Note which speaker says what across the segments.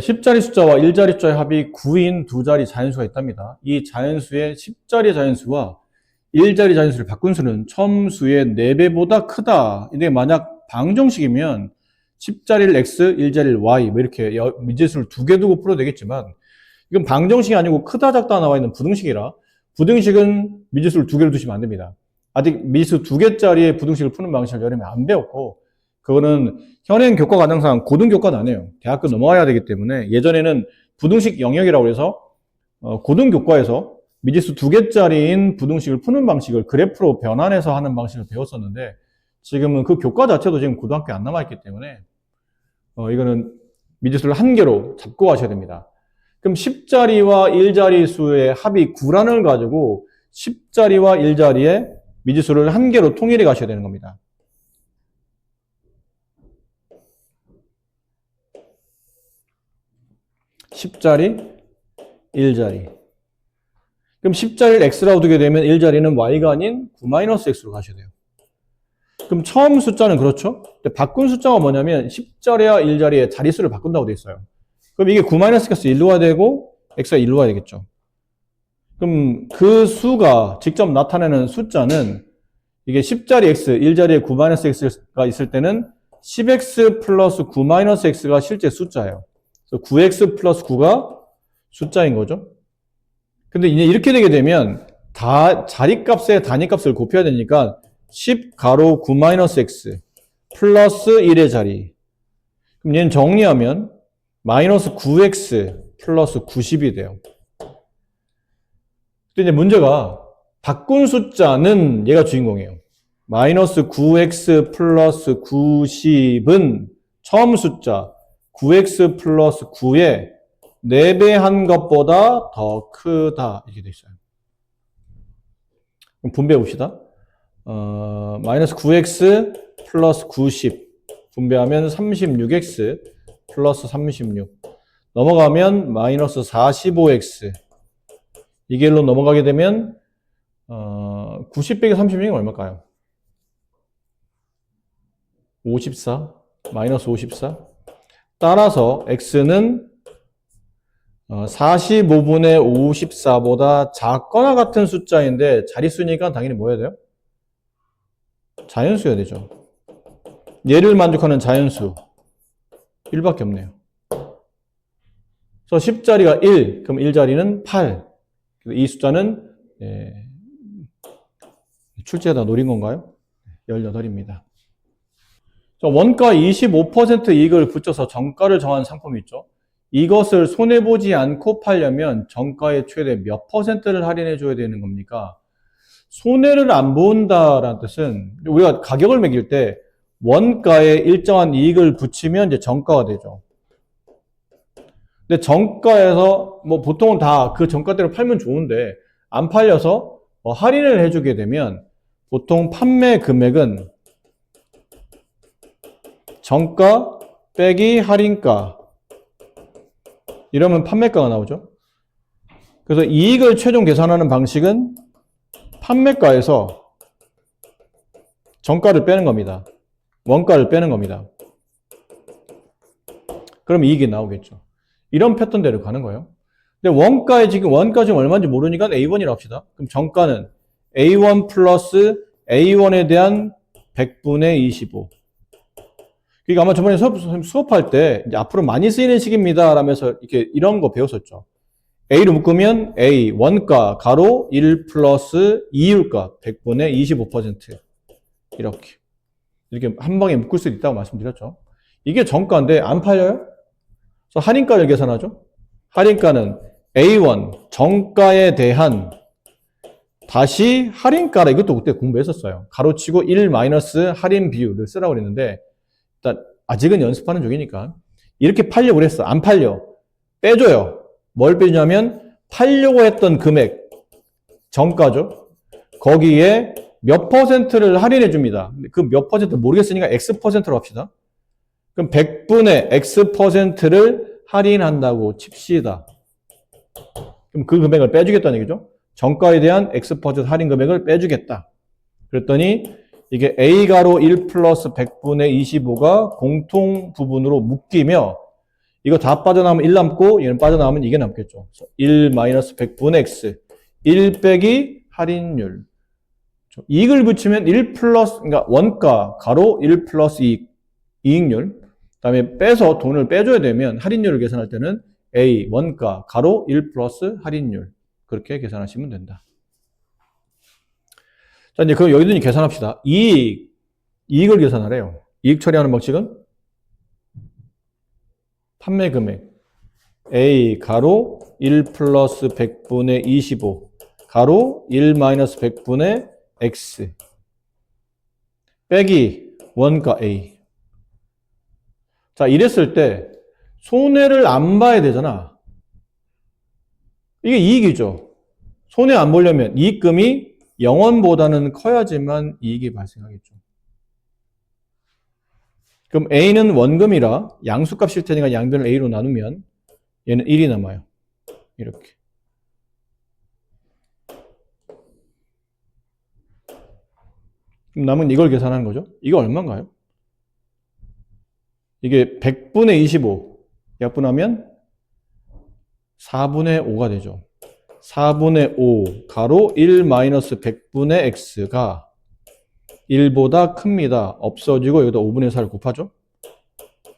Speaker 1: 10자리 숫자와 1자리 숫자의 합이 9인 두 자리 자연수가 있답니다. 이 자연수의 10자리 자연수와 1자리 자연수를 바꾼 수는 처음 수의 4배보다 크다. 근데 만약 방정식이면 10자리를 x, 1자리를 y 뭐 이렇게 미지수를 2개 두고 풀어도 되겠지만 이건 방정식이 아니고 크다 작다 나와 있는 부등식이라 부등식은 미지수를 2개를 두시면 안 됩니다. 아직 미지수 2개짜리의 부등식을 푸는 방식을 여름에 안 배웠고 그거는 현행 교과 과정상 고등교과는 안 해요. 대학교 넘어가야 되기 때문에 예전에는 부등식 영역이라고 해서 고등교과에서 미지수 2개짜리인 부등식을 푸는 방식을 그래프로 변환해서 하는 방식을 배웠었는데 지금은 그 교과 자체도 지금 고등학교에 안 남아있기 때문에 이거는 미지수를 1개로 잡고 가셔야 됩니다. 그럼 10자리와 1자리 수의 합이 9라는 걸 가지고 10자리와 1자리의 미지수를 1개로 통일해 가셔야 되는 겁니다. 10자리, 1자리. 그럼 10자리를 x라고 두게 되면 1자리는 y가 아닌 9-x로 가셔야 돼요. 그럼 처음 숫자는 그렇죠? 바꾼 숫자가 뭐냐면 10자리와 1자리의 자릿수를 바꾼다고 되어 있어요. 그럼 이게 9-x가 1로 가야 되고 x가 1로 가야 되겠죠. 그럼 그 수가 직접 나타내는 숫자는 이게 10자리 x, 1자리에 9-x가 있을 때는 10x 플러스 9-x가 실제 숫자예요. 그래서 9x 플러스 9가 숫자인 거죠. 근데 이제 이렇게 되게 되면 자리값에 단위값을 곱해야 되니까 10 가로 9-x 플러스 1의 자리. 그럼 얘는 정리하면 마이너스 9x 플러스 90이 돼요. 근데 이제 문제가 바꾼 숫자는 얘가 주인공이에요. 마이너스 9x 플러스 90은 처음 숫자 9x 플러스 9의 4배 한 것보다 더 크다. 이렇게 돼 있어요. 그럼 분배해 봅시다. 마이너스 9x 플러스 90 분배하면 36x 플러스 36 넘어가면 마이너스 45x 이 길로 넘어가게 되면 90 빼기 36은 얼마일까요? 54 마이너스 54 따라서 x는 45분의 54보다 작거나 같은 숫자인데 자릿수니까 당연히 뭐 해야 돼요? 자연수여야 되죠. 얘를 만족하는 자연수 1밖에 없네요. 그래서 10자리가 1, 그럼 1자리는 8. 이 숫자는 출제하다 노린 건가요? 18입니다. 원가 25% 이익을 붙여서 정가를 정한 상품이 있죠. 이것을 손해보지 않고 팔려면 정가의 최대 몇 퍼센트를 할인해 줘야 되는 겁니까? 손해를 안 본다라는 뜻은 우리가 가격을 매길 때 원가에 일정한 이익을 붙이면 이제 정가가 되죠. 근데 정가에서 뭐 보통은 다 그 정가대로 팔면 좋은데 안 팔려서 할인을 해주게 되면 보통 판매 금액은 정가 빼기 할인가 이러면 판매가가 나오죠. 그래서 이익을 최종 계산하는 방식은 판매가에서 정가를 빼는 겁니다. 원가를 빼는 겁니다. 그럼 이익이 나오겠죠. 이런 패턴대로 가는 거예요. 근데 원가 지금 얼마인지 모르니까 A1이라고 합시다. 그럼 정가는 A1 플러스 A1에 대한 100분의 25. 그러니까 아마 저번에 수업할 때 이제 앞으로 많이 쓰이는 식입니다 라면서 이렇게 이런 거 배웠었죠. A로 묶으면 A 원가 가로 1 플러스 이율가 100분의 25% 이렇게 한 방에 묶을 수 있다고 말씀드렸죠. 이게 정가인데 안 팔려요? 그래서 할인가를 계산하죠. 할인가는 A1 정가에 대한 다시 할인가라 이것도 그때 공부했었어요. 가로치고 1 마이너스 할인 비율을 쓰라고 그랬는데 일단 아직은 연습하는 중이니까 이렇게 팔려고 그랬어. 안 팔려. 빼줘요. 뭘 빼주냐면 팔려고 했던 금액 정가죠. 거기에 몇 퍼센트를 할인해 줍니다. 그 몇 퍼센트 모르겠으니까 X%로 합시다. 그럼 100분의 X%를 할인한다고 칩시다. 그럼 그 금액을 빼주겠다는 얘기죠. 정가에 대한 X% 할인 금액을 빼주겠다. 그랬더니 이게 A가로 1 플러스 100분의 25가 공통 부분으로 묶이며 이거 다 빠져나오면 1 남고 얘는 빠져나오면 이게 남겠죠. 1 마이너스 100분의 x. 1 빼기 할인율. 이익을 붙이면 1 플러스, 그러니까 원가, 가로 1 플러스 이익률. 그 다음에 빼서 돈을 빼줘야 되면 할인율을 계산할 때는 A, 원가, 가로 1 플러스 할인율. 그렇게 계산하시면 된다. 자, 이제 그럼 여기도 계산합시다. 이익을 계산하래요. 이익 처리하는 방식은 판매 금액 A 가로 1 플러스 100분의 25 가로 1 마이너스 100분의 X 빼기 원가 A. 자, 이랬을 때 손해를 안 봐야 되잖아. 이게 이익이죠. 손해 안 보려면 이익금이 0원보다는 커야지만 이익이 발생하겠죠. 그럼 A는 원금이라 양수값 실 테니까 양변을 A로 나누면 얘는 1이 남아요. 이렇게. 그럼 남은 이걸 계산하는 거죠. 이게 얼마인가요? 이게 100분의 25 약분하면 4분의 5가 되죠. 4분의 5 가로 1 마이너스 100분의 x가 1보다 큽니다. 없어지고 여기다 5분의 4를 곱하죠.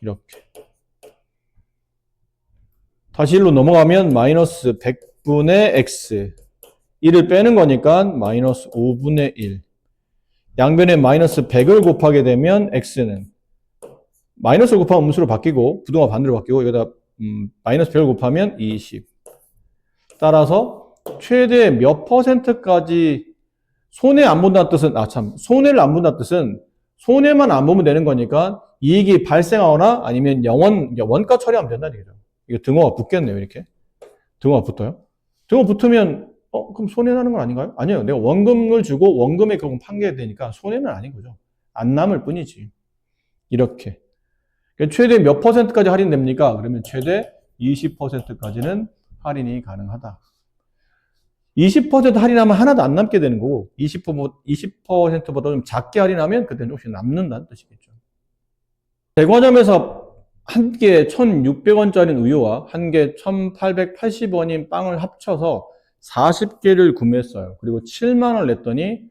Speaker 1: 이렇게. 다시 1로 넘어가면 마이너스 100분의 x 1을 빼는 거니까 마이너스 5분의 1. 양변에 마이너스 100을 곱하게 되면 x는 마이너스를 곱하면 음수로 바뀌고 부동화 반대로 바뀌고 여기다 마이너스 100을 곱하면 20. 따라서 최대 몇 퍼센트까지 손해 안 본다는 뜻은 손해를 안 본다는 뜻은 손해만 안 보면 되는 거니까 이익이 발생하거나 아니면 원가 처리하면 된다는 얘기죠. 이거 등호가 붙겠네요. 이렇게. 등호가 붙어요. 등호 붙으면 그럼 손해 나는 건 아닌가요? 아니에요. 내가 원금을 주고 원금에 그럼 판게 되니까 손해는 아닌 거죠. 안 남을 뿐이지. 이렇게. 최대 몇 퍼센트까지 할인됩니까? 그러면 최대 20%까지는 할인이 가능하다. 20% 할인하면 하나도 안 남게 되는 거고 20%보다 좀 작게 할인하면 그때는 혹시 남는다는 뜻이겠죠. 백화점에서 한 개 1,600원짜리 우유와 한 개 1,880원인 빵을 합쳐서 40개를 구매했어요. 그리고 7만 원을 냈더니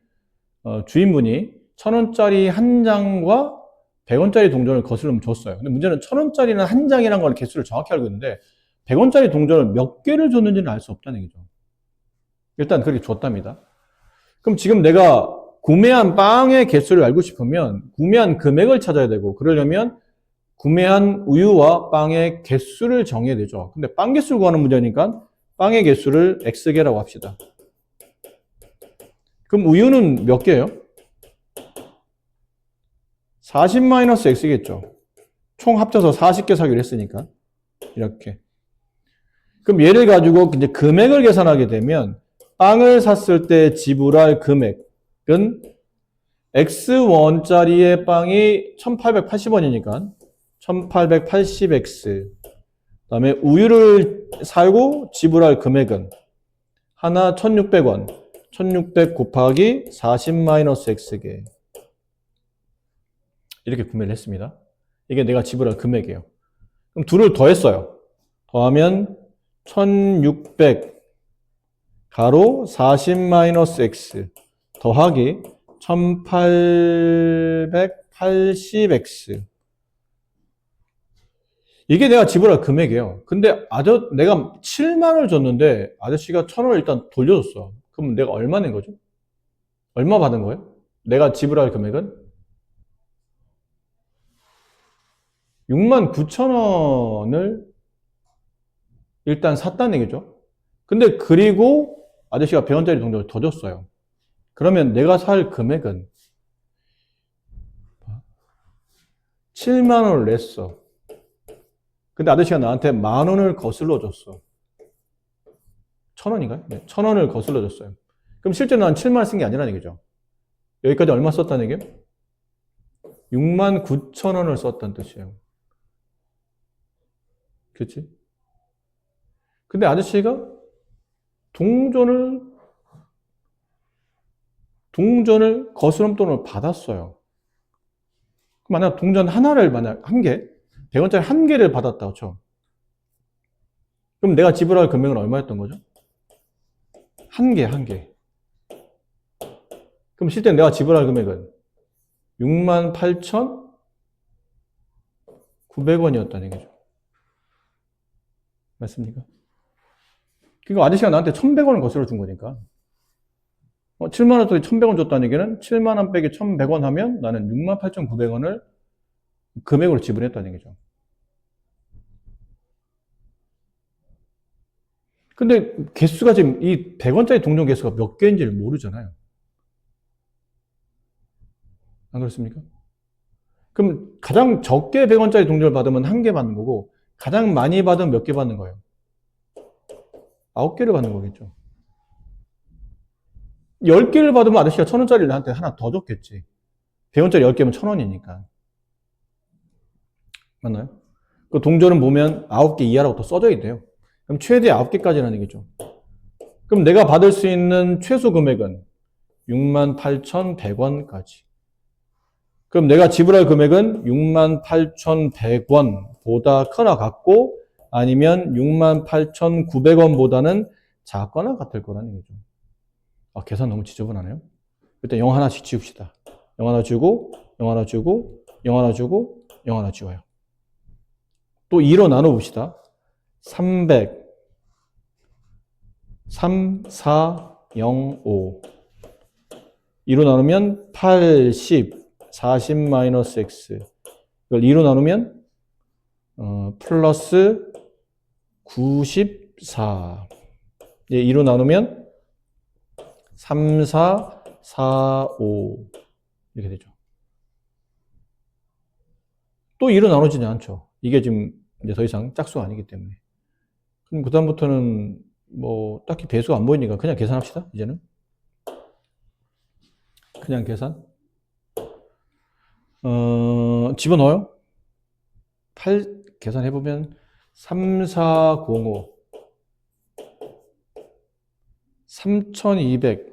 Speaker 1: 주인분이 1,000원짜리 한 장과 100원짜리 동전을 거슬러 줬어요. 근데 문제는 1,000원짜리는 한 장이라는 걸 개수를 정확히 알고 있는데 100원짜리 동전을 몇 개를 줬는지는 알 수 없다는 얘기죠. 일단 그렇게 줬답니다. 그럼 지금 내가 구매한 빵의 개수를 알고 싶으면 구매한 금액을 찾아야 되고 그러려면 구매한 우유와 빵의 개수를 정해야 되죠. 근데 빵 개수를 구하는 문제니까 빵의 개수를 X개라고 합시다. 그럼 우유는 몇 개예요? 40-X겠죠. 총 합쳐서 40개 사기로 했으니까. 이렇게. 그럼 얘를 가지고 이제 금액을 계산하게 되면 빵을 샀을 때 지불할 금액은 X1짜리의 빵이 1,880원이니까 1,880X. 그 다음에 우유를 사고 지불할 금액은 하나 1,600원. 1,600 곱하기 40-X개. 이렇게 구매를 했습니다. 이게 내가 지불할 금액이에요. 그럼 둘을 더했어요. 더하면 1,600 가로 40-X 더하기 1,880X. 이게 내가 지불할 금액이에요. 근데 내가 7만 원을 줬는데 아저씨가 1,000원을 일단 돌려줬어. 그럼 내가 얼마 낸 거죠? 얼마 받은 거예요? 내가 지불할 금액은 69,000원을 일단 샀다는 얘기죠. 근데 그리고 아저씨가 100원짜리 동전을 더 줬어요. 그러면 내가 살 금액은 7만 원을 냈어. 근데 아저씨가 나한테 10,000원을 거슬러 줬어. 1,000원인가요? 네, 1,000원을 거슬러 줬어요. 그럼 실제로 난 7만 원 쓴 게 아니라는 얘기죠. 여기까지 얼마 썼다는 얘기예요? 69,000원을 썼다는 뜻이에요. 그렇지? 근데 아저씨가 동전을 거스름돈을 받았어요. 만약 동전 하나를 한 개, 100원짜리 한 개를 받았다고 쳐. 그럼 내가 지불할 금액은 얼마였던 거죠? 한 개. 그럼 실제 내가 지불할 금액은 68,900원이었다는 얘기죠. 맞습니까? 그러니까 아저씨가 나한테 1,100원을 거슬러 준 거니까. 7만 원 속에 1,100원 줬다는 얘기는 7만 원 빼기 1,100원 하면 나는 68,900원을 금액으로 지불했다는 얘기죠. 근데 개수가 지금 이 100원짜리 동전 개수가 몇 개인지를 모르잖아요. 안 그렇습니까? 그럼 가장 적게 100원짜리 동전을 받으면 한 개 받는 거고 가장 많이 받으면 몇 개 받는 거예요? 9개를 받는 거겠죠. 10개를 받으면 아저씨가 1,000원짜리를 나한테 하나 더 줬겠지. 100원짜리 10개면 1,000원이니까. 맞나요? 그 동전은 보면 9개 이하라고 또 써져 있대요. 그럼 최대 9개까지라는 얘기죠. 그럼 내가 받을 수 있는 최소 금액은 68,100원까지. 그럼 내가 지불할 금액은 68,100원보다 크나 같고 아니면 68,900원보다는 작거나 같을 거라는 얘기죠. 계산 너무 지저분하네요. 일단 0 하나씩 지웁시다. 0 하나 주고 0 하나 주고 0 하나 주고 0 하나 지워요. 또 2로 나눠봅시다. 300 3, 4, 0, 5 2로 나누면 80 40 마이너스 x 이걸 2로 나누면 플러스 94 2로 나누면 3, 4, 4, 5 이렇게 되죠. 또 2로 나눠지지 않죠. 이게 지금 이제 더 이상 짝수가 아니기 때문에. 그럼 그다음부터는 뭐 딱히 배수가 안 보이니까 그냥 계산합시다. 이제는 그냥 계산. 집어넣어요. 8 계산해보면 3405 3200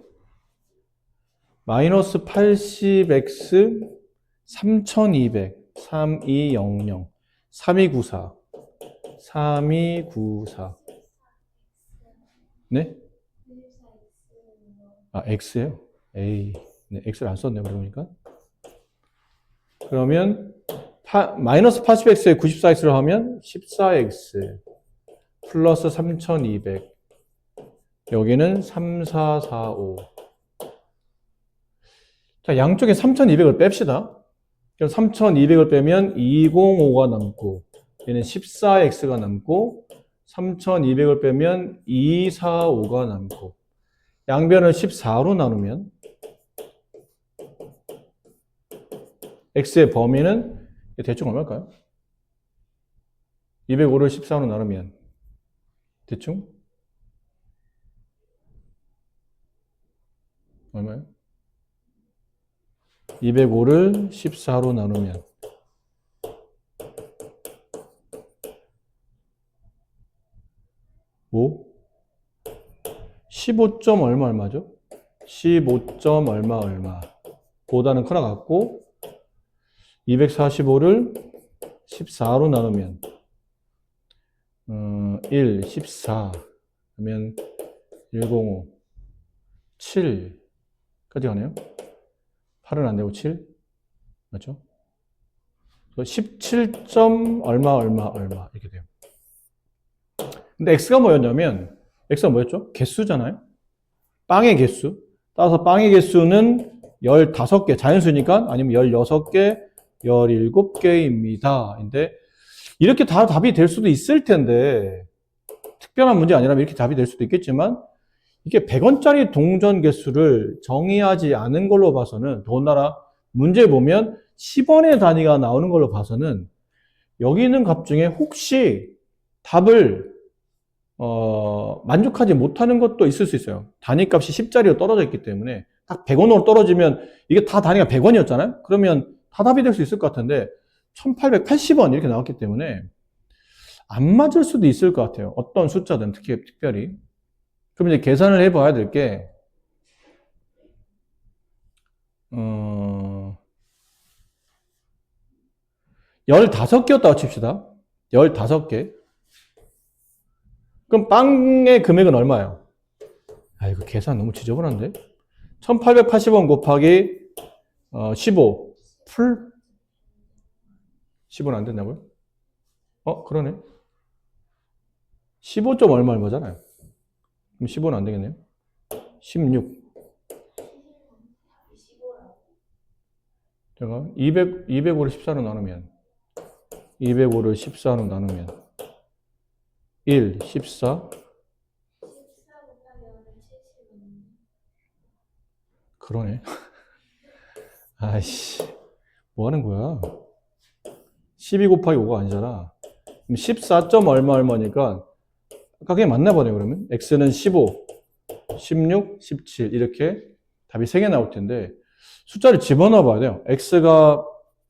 Speaker 1: 마이너스 80x 3200 3200 3294 3294 네? x예요? 에이, 네, x를 안 썼네요. 그러니까 그러면 마이너스 80x에 94x를 하면 14x 플러스 3200 여기는 3445 자, 양쪽에 3200을 뺍시다. 그럼 3200을 빼면 205가 남고 얘는 14x가 남고 3200을 빼면 245가 남고 양변을 14로 나누면 x의 범위는 대충 얼마일까요? 205를 14로 나누면 대충 얼마예요? 205를 14로 나누면 5 15점 얼마죠? 15점 얼마 보다는 크나 같고 245를 14로 나누면 1, 14 하면 105 7까지 가네요. 8은 안 되고 7 맞죠? 17점 얼마 이렇게 돼요. 근데 x가 뭐였냐면 x가 뭐였죠? 개수잖아요. 빵의 개수. 따라서 빵의 개수는 15개 자연수니까 아니면 16개 17개입니다. 근데 이렇게 다 답이 될 수도 있을 텐데 특별한 문제 아니라면 이렇게 답이 될 수도 있겠지만 이게 100원짜리 동전 개수를 정의하지 않은 걸로 봐서는 더군다나 문제 보면 10원의 단위가 나오는 걸로 봐서는 여기 있는 값 중에 혹시 답을 만족하지 못하는 것도 있을 수 있어요. 단위값이 10짜리로 떨어져 있기 때문에 딱 100원으로 떨어지면 이게 다 단위가 100원이었잖아요. 그러면 다 답이 될 수 있을 것 같은데 1880원 이렇게 나왔기 때문에 안 맞을 수도 있을 것 같아요. 어떤 숫자든 특별히. 그럼 이제 계산을 해봐야 될 게 15개였다고 칩시다. 15개. 그럼 빵의 금액은 얼마예요? 아, 이거 계산 너무 지저분한데? 1880원 곱하기 15 풀 15는 안 된다고요? 그러네. 15점 얼마잖아요. 그럼 15는 안 되겠네요. 16. 제가 205를 14로 나누면 205를 14로 나누면 1, 14. 그러네. 아이씨. 뭐 하는 거야? 12 곱하기 5가 아니잖아. 그럼 14점 얼마니까 아까 그게 맞나 보네요, 그러면. x는 15, 16, 17 이렇게 답이 3개 나올 텐데 숫자를 집어넣어 봐야 돼요. x가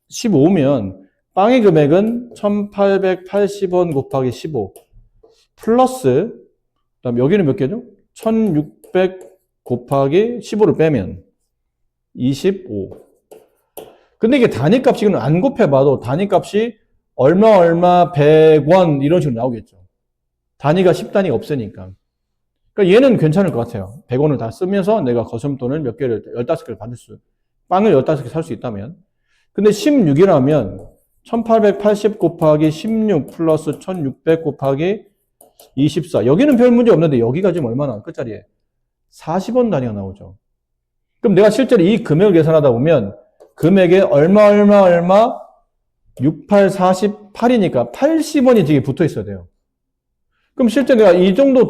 Speaker 1: 15면 빵의 금액은 1880원 곱하기 15 플러스 그다음 여기는 몇 개죠? 1600 곱하기 15를 빼면 25. 근데 이게 단위값이 안 곱해봐도 단위값이 얼마 100원 이런 식으로 나오겠죠. 단위가 10단위가 없으니까. 그러니까 얘는 괜찮을 것 같아요. 100원을 다 쓰면서 내가 거슴돈을 몇 개를 15개를 받을 빵을 15개 살 수 있다면. 근데 16이라면 1880 곱하기 16 플러스 1600 곱하기 24. 여기는 별 문제 없는데 여기가 지금 얼마나 끝자리에 40원 단위가 나오죠. 그럼 내가 실제로 이 금액을 계산하다 보면 금액에 얼마 68, 48이니까 80원이 뒤에 붙어 있어야 돼요. 그럼 실제 내가 이 정도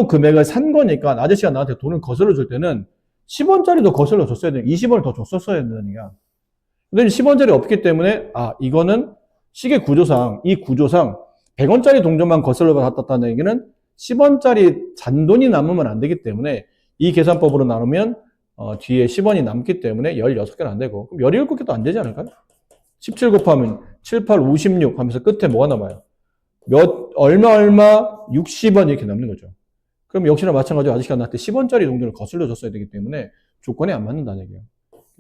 Speaker 1: 금액을 산 거니까 아저씨가 나한테 돈을 거슬러 줄 때는 10원짜리도 거슬러 줬어야 돼요. 20원을 더 줬었어야 되니까. 근데 10원짜리 없기 때문에 이거는 시계 구조상 이 구조상 100원짜리 동전만 거슬러 받았다는 얘기는 10원짜리 잔돈이 남으면 안 되기 때문에 이 계산법으로 나누면 뒤에 10원이 남기 때문에 16개는 안 되고 그럼 17개도 안 되지 않을까요? 17 곱하면 7, 8, 56 하면서 끝에 뭐가 남아요? 얼마 60원 이렇게 남는 거죠. 그럼 역시나 마찬가지로 아저씨가 나한테 10원짜리 동전을 거슬러 줬어야 되기 때문에 조건에 안 맞는다는 얘기예요.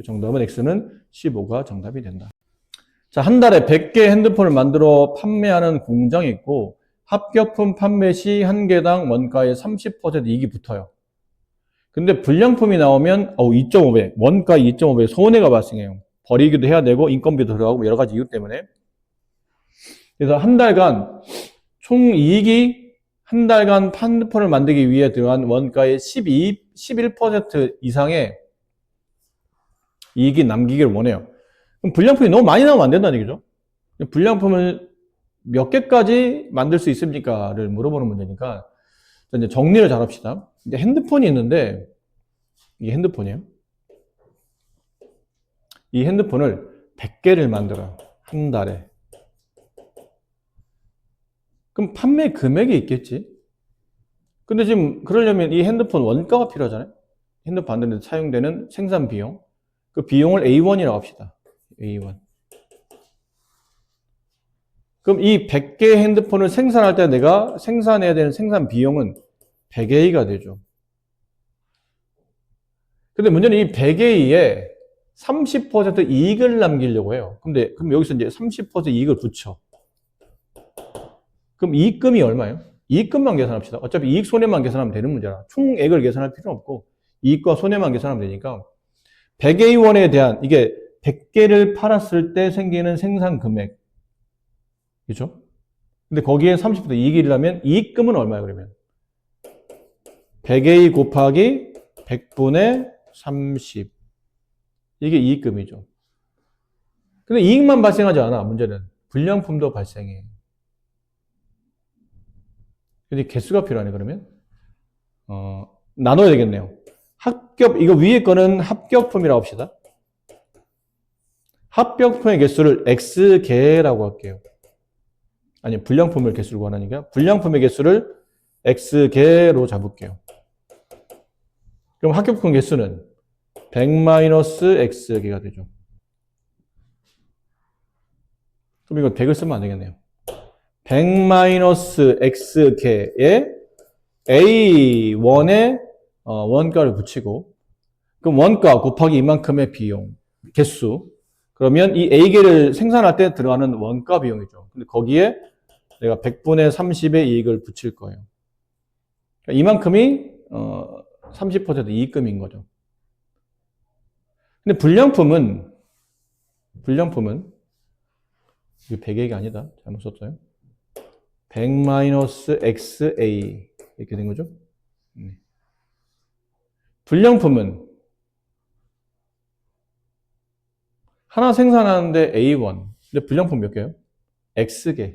Speaker 1: 정답은 X는 15가 정답이 된다. 자, 한 달에 100개 핸드폰을 만들어 판매하는 공장이 있고 합격품 판매 시 한 개당 원가의 30% 이익이 붙어요. 근데 불량품이 나오면 2.5배, 원가 2.5배 손해가 발생해요. 버리기도 해야 되고 인건비도 들어가고 여러 가지 이유 때문에. 그래서 한 달간 총 이익이 한 달간 핸드폰을 만들기 위해 들어간 원가의 11% 이상의 이익이 남기기를 원해요. 그럼 불량품이 너무 많이 나오면 안 된다는 얘기죠. 불량품을 몇 개까지 만들 수 있습니까?를 물어보는 문제니까 이제 정리를 잘 합시다. 이제 핸드폰이 있는데 이게 핸드폰이에요. 이 핸드폰을 100개를 만들어요. 한 달에. 그럼 판매 금액이 있겠지? 근데 지금 그러려면 이 핸드폰 원가가 필요하잖아요. 핸드폰 만드는 데 사용되는 생산 비용. 그 비용을 A1이라고 합시다. A1. 그럼 이 100개의 핸드폰을 생산할 때 내가 생산해야 되는 생산 비용은 100A가 되죠. 근데 문제는 이 100A에 30% 이익을 남기려고 해요. 그럼 여기서 이제 30% 이익을 붙여. 그럼 이익금이 얼마예요? 이익금만 계산합시다. 어차피 이익 손해만 계산하면 되는 문제라. 총액을 계산할 필요는 없고 이익과 손해만 계산하면 되니까 100A1에 대한 이게 100개를 팔았을 때 생기는 생산 금액. 그렇죠? 근데 거기에 30% 이익이라면 이익금은 얼마예요, 그러면? 100A 곱하기 100분의 30. 이게 이익금이죠. 근데 이익만 발생하지 않아, 문제는. 불량품도 발생해. 근데 개수가 필요하네, 그러면. 나눠야 되겠네요. 이거 위에 거는 합격품이라고 합시다. 합격품의 개수를 X개라고 할게요. 아니, 불량품의 개수를 구하니까 불량품의 개수를 X개로 잡을게요. 그럼 합격품 개수는 100-X개가 되죠. 그럼 이거 100을 쓰면 안 되겠네요. 100-X개에 A1의 원가를 붙이고 그럼 원가 곱하기 이만큼의 비용, 개수. 그러면 이 A개를 생산할 때 들어가는 원가 비용이죠. 근데 거기에 내가 100분의 30의 이익을 붙일 거예요. 그러니까 이만큼이 30% 이익금인 거죠. 근데 불량품은 이게 100이 아니다. 잘못 썼어요. 100-XA 이렇게 된 거죠. 불량품은 하나 생산하는데 A1. 근데 불량품 몇 개요? X개.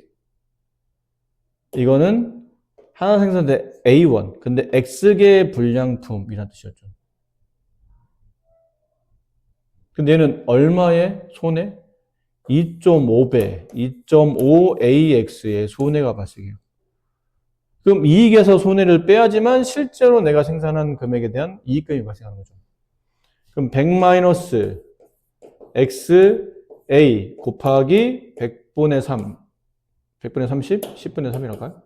Speaker 1: 이거는 하나 생산하는데 A1. 근데 X개 불량품이라는 뜻이었죠. 근데 얘는 얼마의 손해? 2.5배, 2.5AX의 손해가 발생해요. 그럼 이익에서 손해를 빼야지만 실제로 내가 생산한 금액에 대한 이익금이 발생하는 거죠. 그럼 100-XA 곱하기 100분의 3, 100분의 30, 10분의 3이랄까요?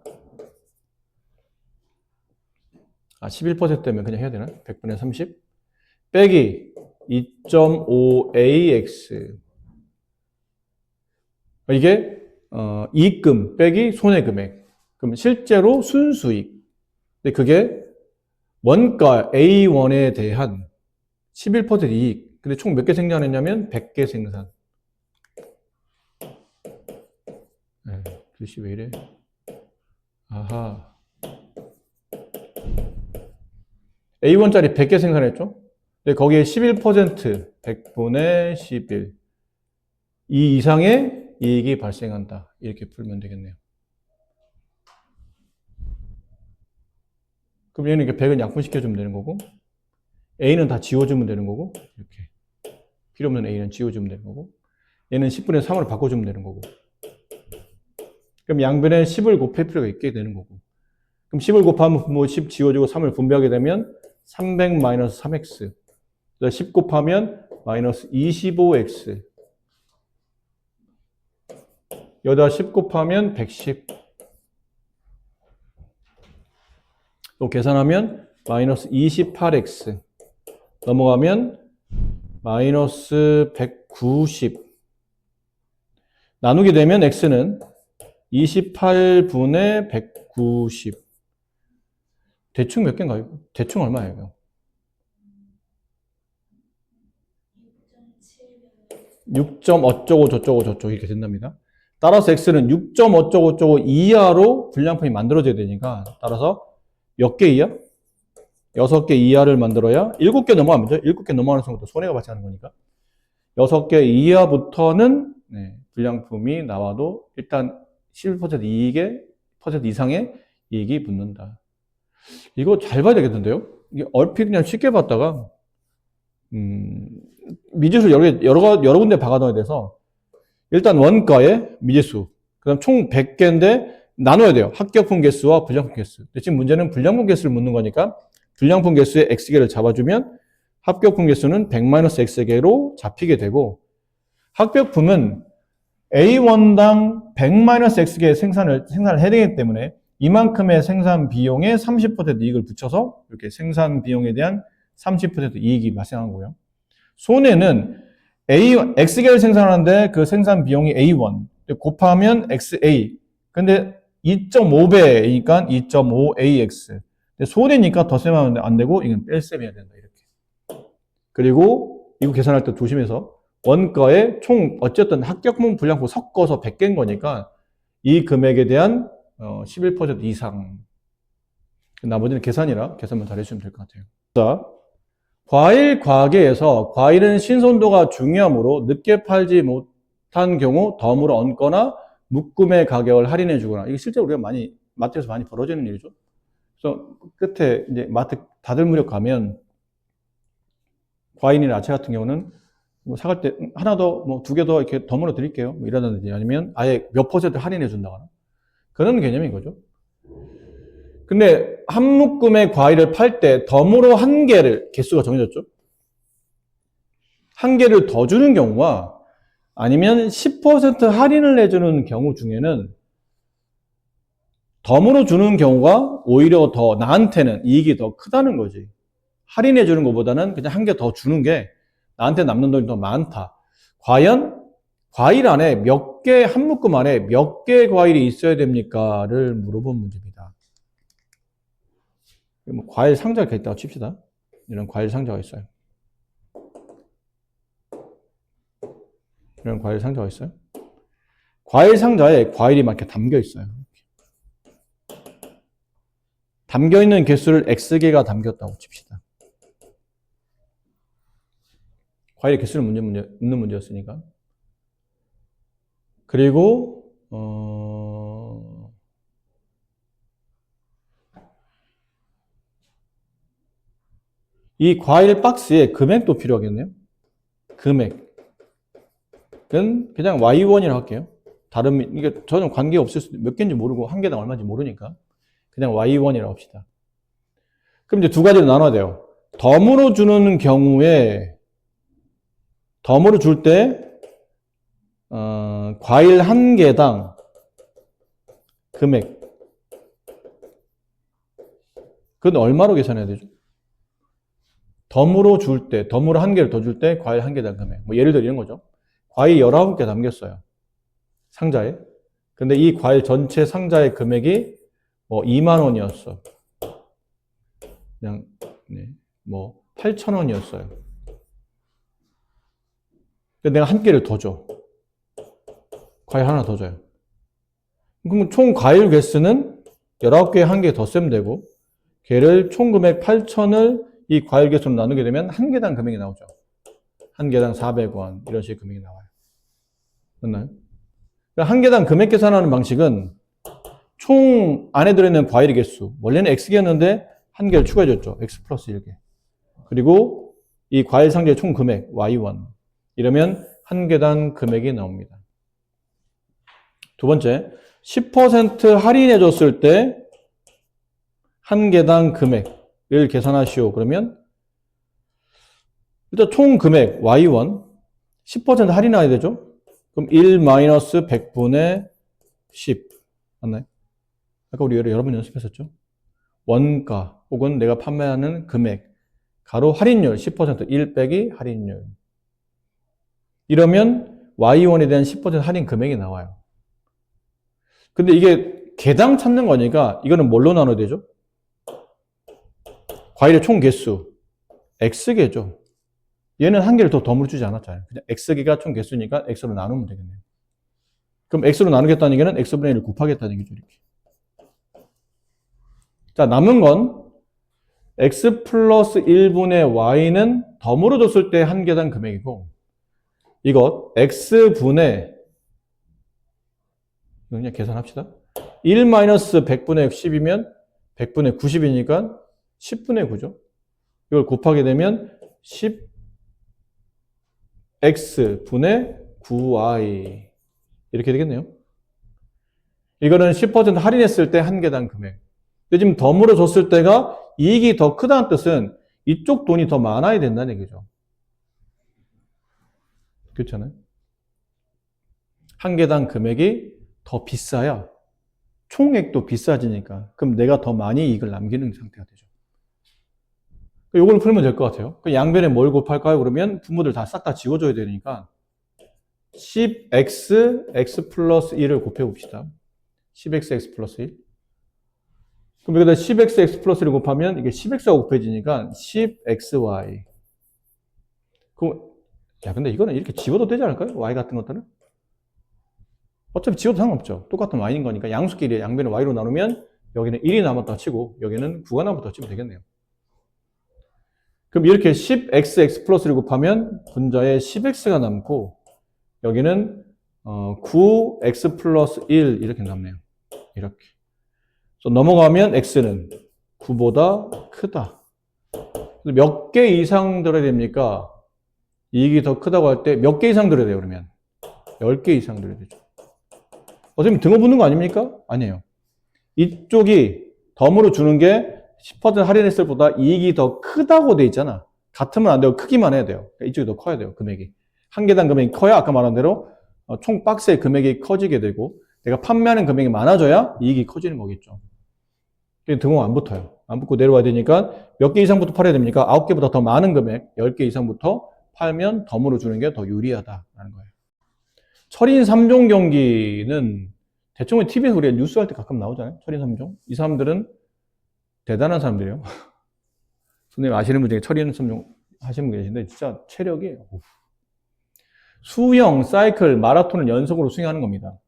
Speaker 1: 11%면 그냥 해야 되나? 100분의 30 빼기 2.5AX 이게 이익금 빼기 손해금액. 그럼 실제로 순수익. 근데 그게 원가 A1에 대한 11% 이익. 근데 총 몇 개 생산했냐면 100개 생산. 네, 글씨 왜 이래? 아하. A1짜리 100개 생산했죠? 근데 거기에 11%, 100분의 11. 이 이상의 이익이 발생한다. 이렇게 풀면 되겠네요. 그럼 얘는 이렇게 100은 약분시켜주면 되는 거고, A는 다 지워주면 되는 거고, 이렇게. 필요 없는 A는 지워주면 되는 거고, 얘는 10분의 3으로 바꿔주면 되는 거고. 그럼 양변에 10을 곱할 필요가 있게 되는 거고. 그럼 10을 곱하면 뭐 10 지워주고 3을 분배하게 되면 300-3x. 10 곱하면 마이너스 25x. 여기다 10 곱하면 110. 또 계산하면 마이너스 28x. 넘어가면 마이너스 190. 나누게 되면 x는 28분의 190. 대충 몇 개인가요? 대충 얼마예요? 6. 어쩌고 저쩌고 이렇게 된답니다. 따라서 x는 6. 어쩌고 이하로 불량품이 만들어져야 되니까 따라서 몇 개 이하? 6개 이하를 만들어야 7개 넘어가면 돼. 7개 넘어가는 순간부터 손해가 발생하는 거니까 6개 이하부터는 불량품이 나와도 일단 11% 이익에 퍼센트 이상의 이익이 붙는다. 이거 잘 봐야 되겠는데요? 이게 얼핏 그냥 쉽게 봤다가 미지수 여러 군데 박아놔야 돼서 일단 원가의 미지수 그 다음 총 100개인데 나눠야 돼요. 합격품 개수와 불량품 개수. 근데 지금 문제는 불량품 개수를 묻는 거니까 불량품 개수의 X개를 잡아주면 합격품 개수는 100-X개로 잡히게 되고 합격품은 A1당 100-X개 생산을 해야 되기 때문에 이만큼의 생산 비용에 30% 이익을 붙여서 이렇게 생산 비용에 대한 30% 이익이 발생한 거고요. 손해는 X개를 생산하는데 그 생산 비용이 A1 곱하면 XA 근데 2.5배이니까 2.5AX 손해니까 덧셈하면 안 되고 이건 뺄셈해야 된다 이렇게. 그리고 이거 계산할 때 조심해서 원가에 총 어쨌든 합격품 불량품 섞어서 100개인 거니까 이 금액에 대한 11% 이상. 나머지는 계산이라 계산만 잘 해주시면 될 것 같아요. 자, 과일 가게에서 과일은 신선도가 중요하므로 늦게 팔지 못한 경우 덤으로 얹거나 묶음의 가격을 할인해 주거나. 이게 실제로 우리가 마트에서 많이 벌어지는 일이죠. 그래서 끝에 이제 마트 다들 무렵 가면 과일이나 야채 같은 경우는 뭐 사갈 때 하나 더, 뭐 2개 더 이렇게 덤으로 드릴게요. 뭐 이러든지 아니면 아예 몇 % 할인해 준다거나. 그런 개념인 거죠. 근데 한 묶음의 과일을 팔 때 덤으로 한 개를, 개수가 정해졌죠. 한 개를 더 주는 경우와 아니면 10% 할인을 해주는 경우 중에는 덤으로 주는 경우가 오히려 더 나한테는 이익이 더 크다는 거지. 할인해 주는 것보다는 그냥 한 개 더 주는 게 나한테 남는 돈이 더 많다. 과연 과일 안에 몇 개, 한 묶음 안에 몇 개 과일이 있어야 됩니까?를 물어본 문제입니다. 뭐 과일 상자가 이렇게 있다고 칩시다. 이런 과일 상자가 있어요. 이런 과일 상자가 있어요. 과일 상자에 과일이 막 이렇게 담겨 있어요. 담겨 있는 개수를 X개가 담겼다고 칩시다. 과일의 개수를 묻는 문제였으니까. 그리고 이 과일 박스에 금액도 필요하겠네요. 금액은 그냥 Y1이라고 할게요. 다른 이게 저는 관계 없을 수도 몇 개인지 모르고 한 개당 얼마인지 모르니까 그냥 Y1이라고 합시다. 그럼 이제 두 가지로 나눠야 돼요. 덤으로 주는 경우에 덤으로 줄 때 과일 한 개당 금액 그건 얼마로 계산해야 되죠? 덤으로 줄 때, 덤으로 한 개를 더 줄 때 과일 한 개당 금액. 뭐 예를 들어 이런 거죠. 과일 19개 담겼어요. 상자에. 근데 이 과일 전체 상자의 금액이 뭐 2만 원이었어. 그냥 뭐 8천 원이었어요. 근데 내가 한 개를 더 줘. 과일 하나 더 줘요. 그럼 총 과일 개수는 19개에 한 개 더 쓰면 되고 걔를 총 금액 8천을 이 과일 개수로 나누게 되면 한 개당 금액이 나오죠. 한 개당 400원 이런 식의 금액이 나와요. 맞나요? 한 개당 금액 계산하는 방식은 총 안에 들어있는 과일의 개수 원래는 X개였는데 한 개를 추가해줬죠. X 플러스 1개. 그리고 이 과일 상자의 총 금액 Y1 이러면 한 개당 금액이 나옵니다. 두 번째 10% 할인해줬을 때 한 개당 금액을 계산하시오. 그러면 일단 총 금액 Y1 10% 할인해야 되죠. 그럼 1-100분의 10 맞나요? 아까 우리 여러 번 연습했었죠. 원가 혹은 내가 판매하는 금액 가로 할인율 10% 1 빼기 할인율 이러면 Y1에 대한 10% 할인 금액이 나와요. 근데 이게 개당 찾는 거니까 이거는 뭘로 나눠야 되죠? 과일의 총 개수 X개죠. 얘는 한 개를 더 덤으로 주지 않았잖아요. 그냥 X개가 총 개수니까 X로 나누면 되겠네요. 그럼 X로 나누겠다는 얘기는 X분의 1을 곱하겠다는 얘기죠. 이렇게. 자, 남은 건 X 플러스 1분의 Y는 덤으로 줬을 때 한 개당 금액이고 이것 X분의 그냥 계산합시다. 1-100분의 10이면 100분의 90이니까 10분의 9죠. 이걸 곱하게 되면 10x분의 9y 이렇게 되겠네요. 이거는 10% 할인했을 때 한 개당 금액. 근데 지금 덤으로 줬을 때가 이익이 더 크다는 뜻은 이쪽 돈이 더 많아야 된다는 얘기죠. 그렇잖아요. 한 개당 금액이 더 비싸야 총액도 비싸지니까 그럼 내가 더 많이 이익을 남기는 상태가 되죠. 이걸 풀면 될 것 같아요. 양변에 뭘 곱할까요? 그러면 분모들 다 싹 다 지워줘야 되니까 10x x 플러스 1을 곱해봅시다. 10x x 플러스 1. 그럼 여기다 10x x 플러스 1을 곱하면 이게 10x가 곱해지니까 10xy. 그럼 야 근데 이거는 이렇게 지워도 되지 않을까요? y 같은 것들은? 어차피 지워도 상관없죠. 똑같은 y인 거니까 양수끼리 양변을 y로 나누면 여기는 1이 남았다 치고 여기는 9가 남았다 치면 되겠네요. 그럼 이렇게 10x x 플러스를 곱하면 분자에 10x가 남고 여기는 9x 플러스 1 이렇게 남네요. 이렇게. 그래서 넘어가면 x는 9보다 크다. 몇 개 이상 들어야 됩니까? 이익이 더 크다고 할 때 몇 개 이상 들어야 돼요, 그러면? 10개 이상 들어야 되죠. 어차피 등호 붙는 거 아닙니까? 아니에요. 이쪽이 덤으로 주는 게 10% 할인했을 보다 이익이 더 크다고 돼 있잖아. 같으면 안 되고 크기만 해야 돼요. 그러니까 이쪽이 더 커야 돼요, 금액이. 한 개당 금액이 커야 아까 말한 대로 총 박스의 금액이 커지게 되고 내가 판매하는 금액이 많아져야 이익이 커지는 거겠죠. 등호가 안 붙어요. 안 붙고 내려와야 되니까 몇 개 이상부터 팔아야 됩니까? 9개보다 더 많은 금액, 10개 이상부터 팔면 덤으로 주는 게 더 유리하다라는 거예요. 철인 3종 경기는 대충 TV에서 우리가 뉴스 할 때 가끔 나오잖아요. 철인 3종. 이 사람들은 대단한 사람들이에요. 선생님 아시는 분 중에 철인 3종 하시는 분 계신데 진짜 체력이 수영, 사이클, 마라톤을 연속으로 수행하는 겁니다.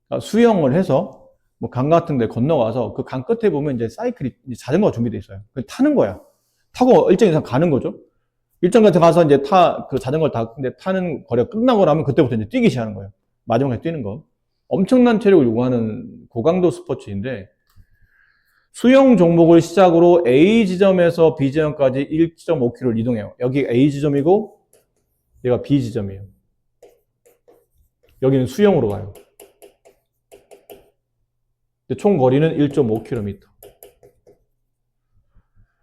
Speaker 1: 그러니까 수영을 해서 뭐 강 같은 데 건너가서 그 강 끝에 보면 이제 사이클이 자전거가 준비되어 있어요. 타는 거야. 타고 일정 이상 가는 거죠. 일정 같은 가서 이제 그 자전거를 타는 거리가 끝나고 나면 그때부터 이제 뛰기 시작하는 거예요. 마지막에 뛰는 거. 엄청난 체력을 요구하는 고강도 스포츠인데 수영 종목을 시작으로 A 지점에서 B 지점까지 1.5km를 이동해요. 여기 A 지점이고 얘가 B 지점이에요. 여기는 수영으로 가요. 총 거리는 1.5km.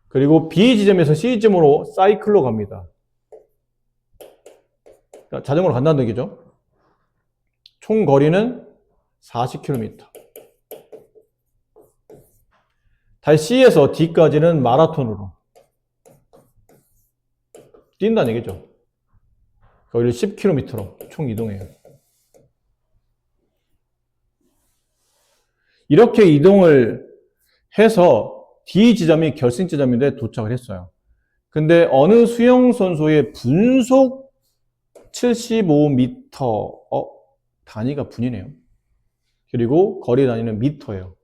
Speaker 1: 그리고 B 지점에서 C 지점으로 사이클로 갑니다. 그러니까 자전거로 간다는 얘기죠. 총 거리는 40km. 다시 C에서 D까지는 마라톤으로 뛴다는 얘기죠. 거리를 10km로 총 이동해요. 이렇게 이동을 해서 D 지점이 결승 지점인데 도착을 했어요. 근데 어느 수영 선수의 분속 75m, 단위가 분이네요. 그리고 거리 단위는 미터예요.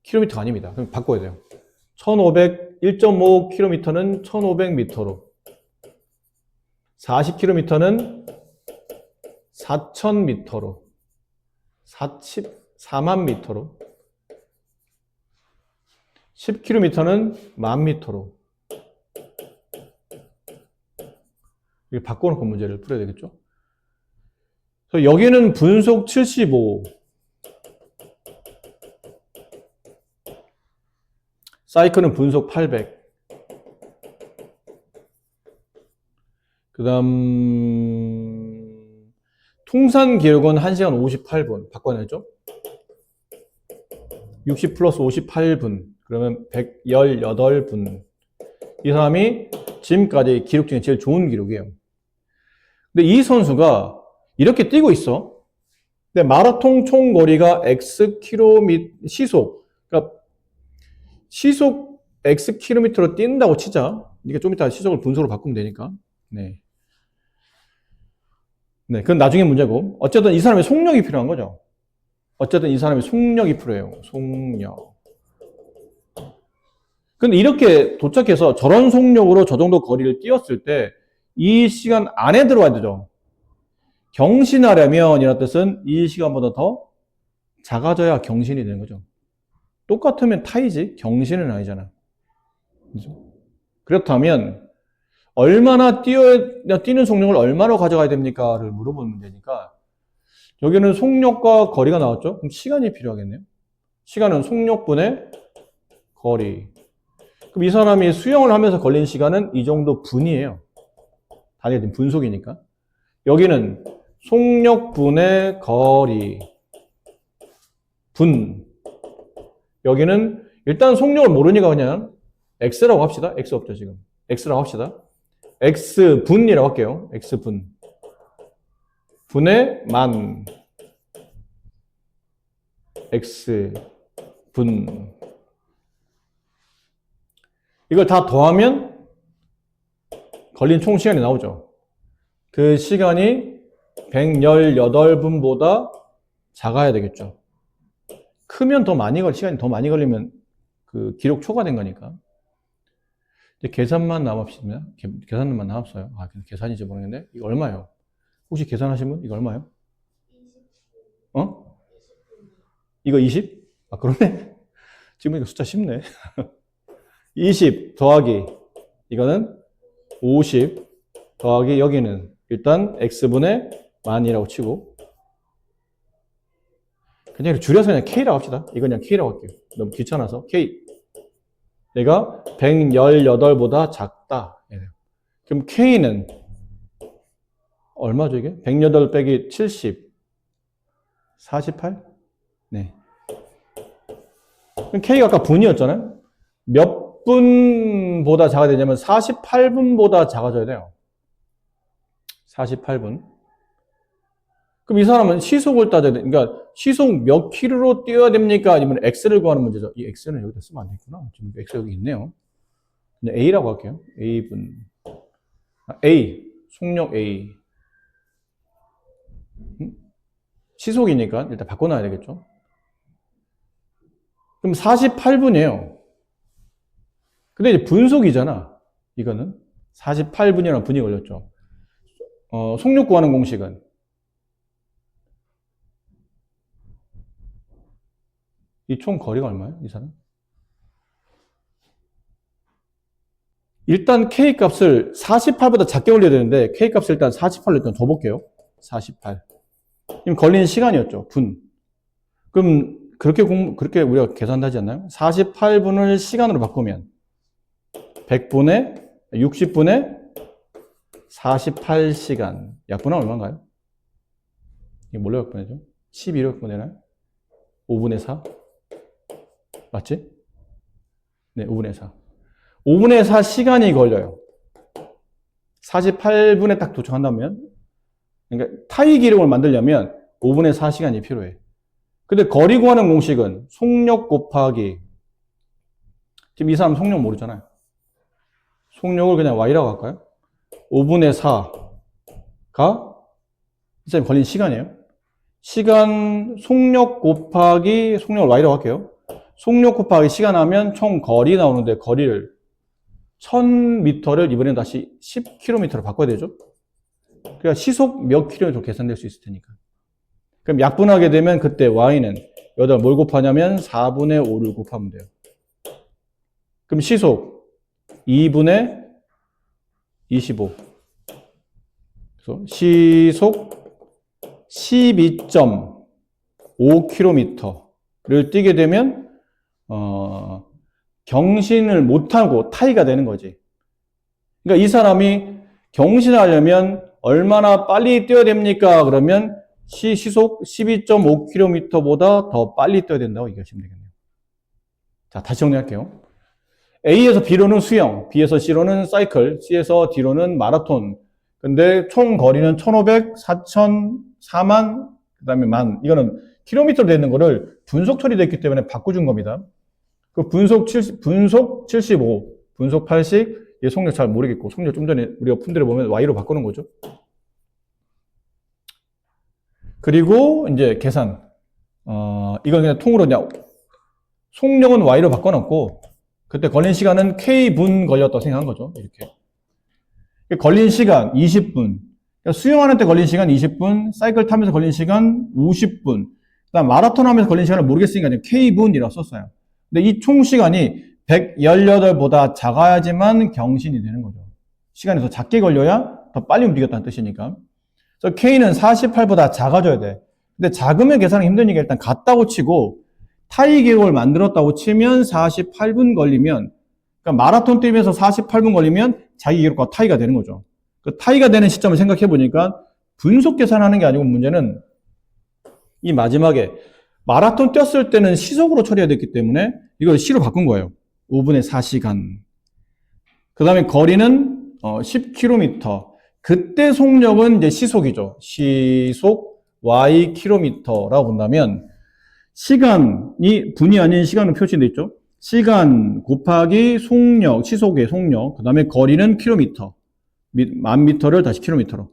Speaker 1: 킬로미터가 아닙니다. 그럼 바꿔야 돼요. 1.5km는 1500m로, 40km는 4000m로, 44만 m로, 10km는 10,000m로. 이렇게 바꿔놓고 문제를 풀어야 되겠죠? 그래서 여기는 분속 75, 사이클은 분속 800. 그 다음, 통산 기록은 1시간 58분. 바꿔내죠? 60 플러스 58분. 그러면 118분. 이 사람이 지금까지 기록 중에 제일 좋은 기록이에요. 근데 이 선수가 이렇게 뛰고 있어. 근데 마라톤 총 거리가 X 킬로미터, 그러니까 시속 X 킬로미터로 뛴다고 치자. 이게 좀 이따 시속을 분속으로 바꾸면 되니까. 네. 네, 그건 나중에 문제고. 어쨌든 이 사람의 속력이 필요한 거죠. 어쨌든 이 사람의 속력이 필요해요. 속력. 근데 이렇게 도착해서 저런 속력으로 저 정도 거리를 뛰었을 때 이 시간 안에 들어와야 되죠. 경신하려면 이런 뜻은 이 시간보다 더 작아져야 경신이 되는 거죠. 똑같으면 타이지 경신은 아니잖아. 그렇죠? 그렇다면 얼마나 뛰는 속력을 얼마로 가져가야 됩니까?를 물어보는 문제니까 여기는 속력과 거리가 나왔죠? 그럼 시간이 필요하겠네요. 시간은 속력분의 거리. 그럼 이 사람이 수영을 하면서 걸린 시간은 이 정도 분이에요. 단위가 분속이니까. 여기는 속력분의 거리. 분. 여기는 일단 속력을 모르니까 그냥 X라고 합시다. X 없죠, 지금. X라고 합시다. X분이라고 할게요. X분. 분의 만. X분. 이걸 다 더하면 걸린 총 시간이 나오죠. 그 시간이 118분보다 작아야 되겠죠. 크면 더 많이 시간이 더 많이 걸리면 그 기록 초과된 거니까. 이제 계산만 남았습니다. 계산만 남았어요. 계산인지 모르겠는데 이거 얼마예요? 혹시 계산하신 분? 이거 얼마예요? 이거 20? 그러네. 지금 이거 숫자 쉽네. 20 더하기 이거는 50 더하기 여기는 일단 x분의 만이라고 치고 그냥 줄여서 그냥 k라고 합시다. 이거 그냥 k라고 할게요. 너무 귀찮아서 k. 얘가 118보다 작다. 그럼 k는 얼마죠 이게? 108 빼기 70 48? 네. 그럼 k가 아까 분이었잖아요. 몇 분보다 작아야 되냐면 48분보다 작아져야 돼요. 48분. 그럼 이 사람은 시속을 따져야 돼. 그러니까 시속 몇 킬로로 뛰어야 됩니까? 아니면 X를 구하는 문제죠. 이 X는 여기다 쓰면 안 되겠구나. 지금 X 여기 있네요. 그냥 A라고 할게요. A분. A. 속력 A. 시속이니까 일단 바꿔놔야 되겠죠. 그럼 48분이에요. 근데 이제 분속이잖아. 이거는. 48분이라는 분이 걸렸죠. 속력 구하는 공식은 이 총 거리가 얼마예요? 이 사람? 일단 K 값을 48보다 작게 올려야 되는데 K 값을 일단 48로 일단 줘볼게요. 48. 그럼 걸리는 시간이었죠. 분. 그럼 그렇게 우리가 계산하지 않나요? 48분을 시간으로 바꾸면 100분에 60분에 48시간. 약분하면 얼마인가요? 이게 뭘로 약분해죠? 12로 약분되나요? 5분의 4? 맞지? 네, 5분의 4. 5분의 4 시간이 걸려요. 48분에 딱 도착한다면, 그러니까 타이 기록을 만들려면 5분의 4 시간이 필요해. 근데 거리 구하는 공식은 속력 곱하기, 지금 이 사람 속력 모르잖아요. 속력을 그냥 y라고 할까요? 5분의 4가 이 사람이 걸린 시간이에요. 시간 속력 곱하기 속력을 y라고 할게요. 속력 곱하기 시간 하면 총 거리 나오는데 거리를 1000m를 이번엔 다시 10km로 바꿔야 되죠. 그러니까 시속 몇 킬로미터로 계산될 수 있을 테니까. 그럼 약분하게 되면 그때 y는 여기다 뭘 곱하냐면 4분의 5를 곱하면 돼요. 그럼 시속 2분의 25. 그래서 시속 12.5km를 뛰게 되면 경신을 못하고 타이가 되는 거지. 그러니까 이 사람이 경신을 하려면 얼마나 빨리 뛰어야 됩니까? 그러면 시속 12.5km보다 더 빨리 뛰어야 된다고 얘기하시면 되겠네요. 자, 다시 정리할게요. A에서 B로는 수영, B에서 C로는 사이클, C에서 D로는 마라톤. 근데 총 거리는 1500, 4000, 4만, 그 다음에 만. 이거는 킬로미터로 되는 거를 분속 처리됐기 때문에 바꿔준 겁니다. 그 분속 75, 분속 80, 얘 속력 잘 모르겠고, 속력 좀 전에 우리가 푼대로 보면 Y로 바꾸는 거죠. 그리고 이제 계산. 이건 그냥 통으로 그냥 속력은 Y로 바꿔놓고, 그때 걸린 시간은 K분 걸렸다고 생각한 거죠. 이렇게. 걸린 시간 20분. 그러니까 수영하는 때 걸린 시간 20분, 사이클 타면서 걸린 시간 50분. 그다음 마라톤 하면서 걸린 시간을 모르겠으니까 K분이라고 썼어요. 근데 이 총 시간이 118보다 작아야지만 경신이 되는 거죠. 시간이 더 작게 걸려야 더 빨리 움직였다는 뜻이니까. 그래서 K는 48보다 작아져야 돼. 근데 작으면 계산이 힘드니까 일단 같다고 치고 타이 기록을 만들었다고 치면 48분 걸리면, 그러니까 마라톤 뛰면서 48분 걸리면 자기 기록과 타이가 되는 거죠. 그 타이가 되는 시점을 생각해 보니까 분속 계산하는 게 아니고 문제는 이 마지막에 마라톤 뛰었을 때는 시속으로 처리해야 됐기 때문에 이걸 C로 바꾼 거예요. 5분의 4시간. 그 다음에 거리는 10km. 그때 속력은 이제 시속이죠. 시속 Y km라고 본다면 시간이 분이 아닌 시간으로 표시되어 있죠. 시간 곱하기 속력, 시속의 속력, 그 다음에 거리는 킬로미터, 만 미터를 다시 킬로미터로.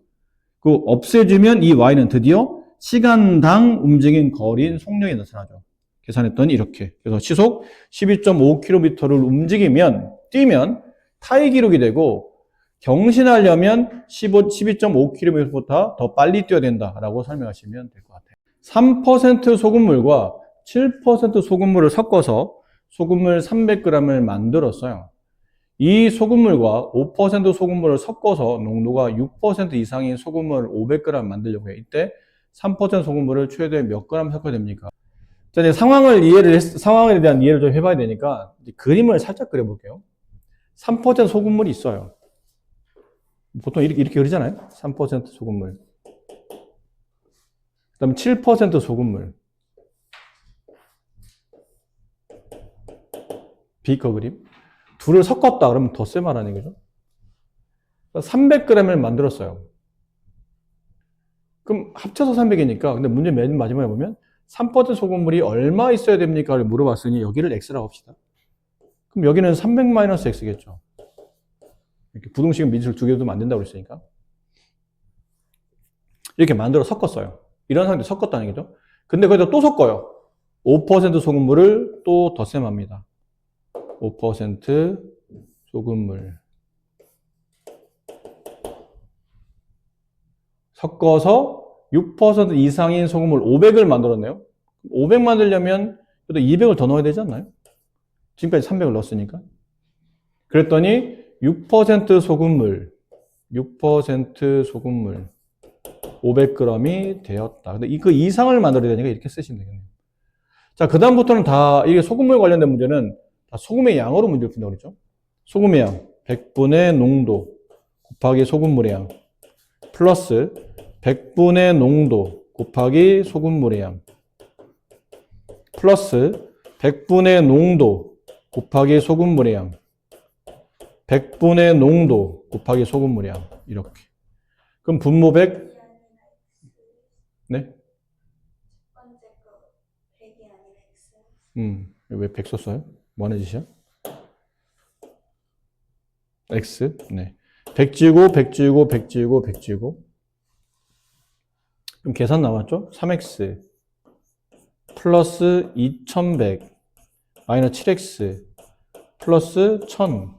Speaker 1: 그 없애주면 이 Y는 드디어 시간당 움직인 거리인 속력이 나타나죠. 계산했더니 이렇게. 그래서 시속 12.5km를 움직이면, 뛰면 타이 기록이 되고, 경신하려면 12.5km보다 더 빨리 뛰어야 된다라고 설명하시면 될 것 같아요. 3% 소금물과 7% 소금물을 섞어서 소금물 300g을 만들었어요. 이 소금물과 5% 소금물을 섞어서 농도가 6% 이상인 소금물을 500g 만들려고 해요. 이때 3% 소금물을 최대 몇 g 섞어야 됩니까? 자, 이제 상황에 대한 이해를 좀 해봐야 되니까 그림을 살짝 그려볼게요. 3% 소금물이 있어요. 보통 이렇게 그리잖아요. 3% 소금물. 그 다음에 7% 소금물. 비커 그림. 둘을 섞었다 그러면 더 세말하는 거죠. 300g을 만들었어요. 그럼 합쳐서 300이니까, 근데 문제 맨 마지막에 보면 3% 소금물이 얼마 있어야 됩니까를 물어봤으니 여기를 x라고 합시다. 그럼 여기는 300 마이너스 x겠죠. 이렇게 부등식 미지수 두 개도 만든다고 그랬으니까. 이렇게 만들어 섞었어요. 이런 상태 섞었다는 얘기죠. 근데 거기다 또 섞어요. 5% 소금물을 또 덧셈합니다. 5% 소금물. 섞어서 6% 이상인 소금물 500을 만들었네요. 500 만들려면 그래도 200을 더 넣어야 되지 않나요? 지금까지 300을 넣었으니까. 그랬더니 6% 소금물 500g이 되었다. 근데 그 이상을 만들어야 되니까 이렇게 쓰시면 되겠네요. 자, 그 다음부터는 다 이게 소금물 관련된 문제는 다 소금의 양으로 문제를 푼다고 그랬죠. 소금의 양 100분의 농도 곱하기 소금물의 양 플러스 100분의 농도 곱하기 소금물의 양 플러스 100분의 농도 곱하기 소금물의 양 100분의 농도 곱하기 소금물의 양 이렇게. 그럼 분모 100 네? 왜 100 썼어요? 뭐 하는 짓이야? x 네. 100지고 100지고 100지고 100지고 그럼 계산 나왔죠? 3x 플러스 2100 마이너스 7x 플러스 1000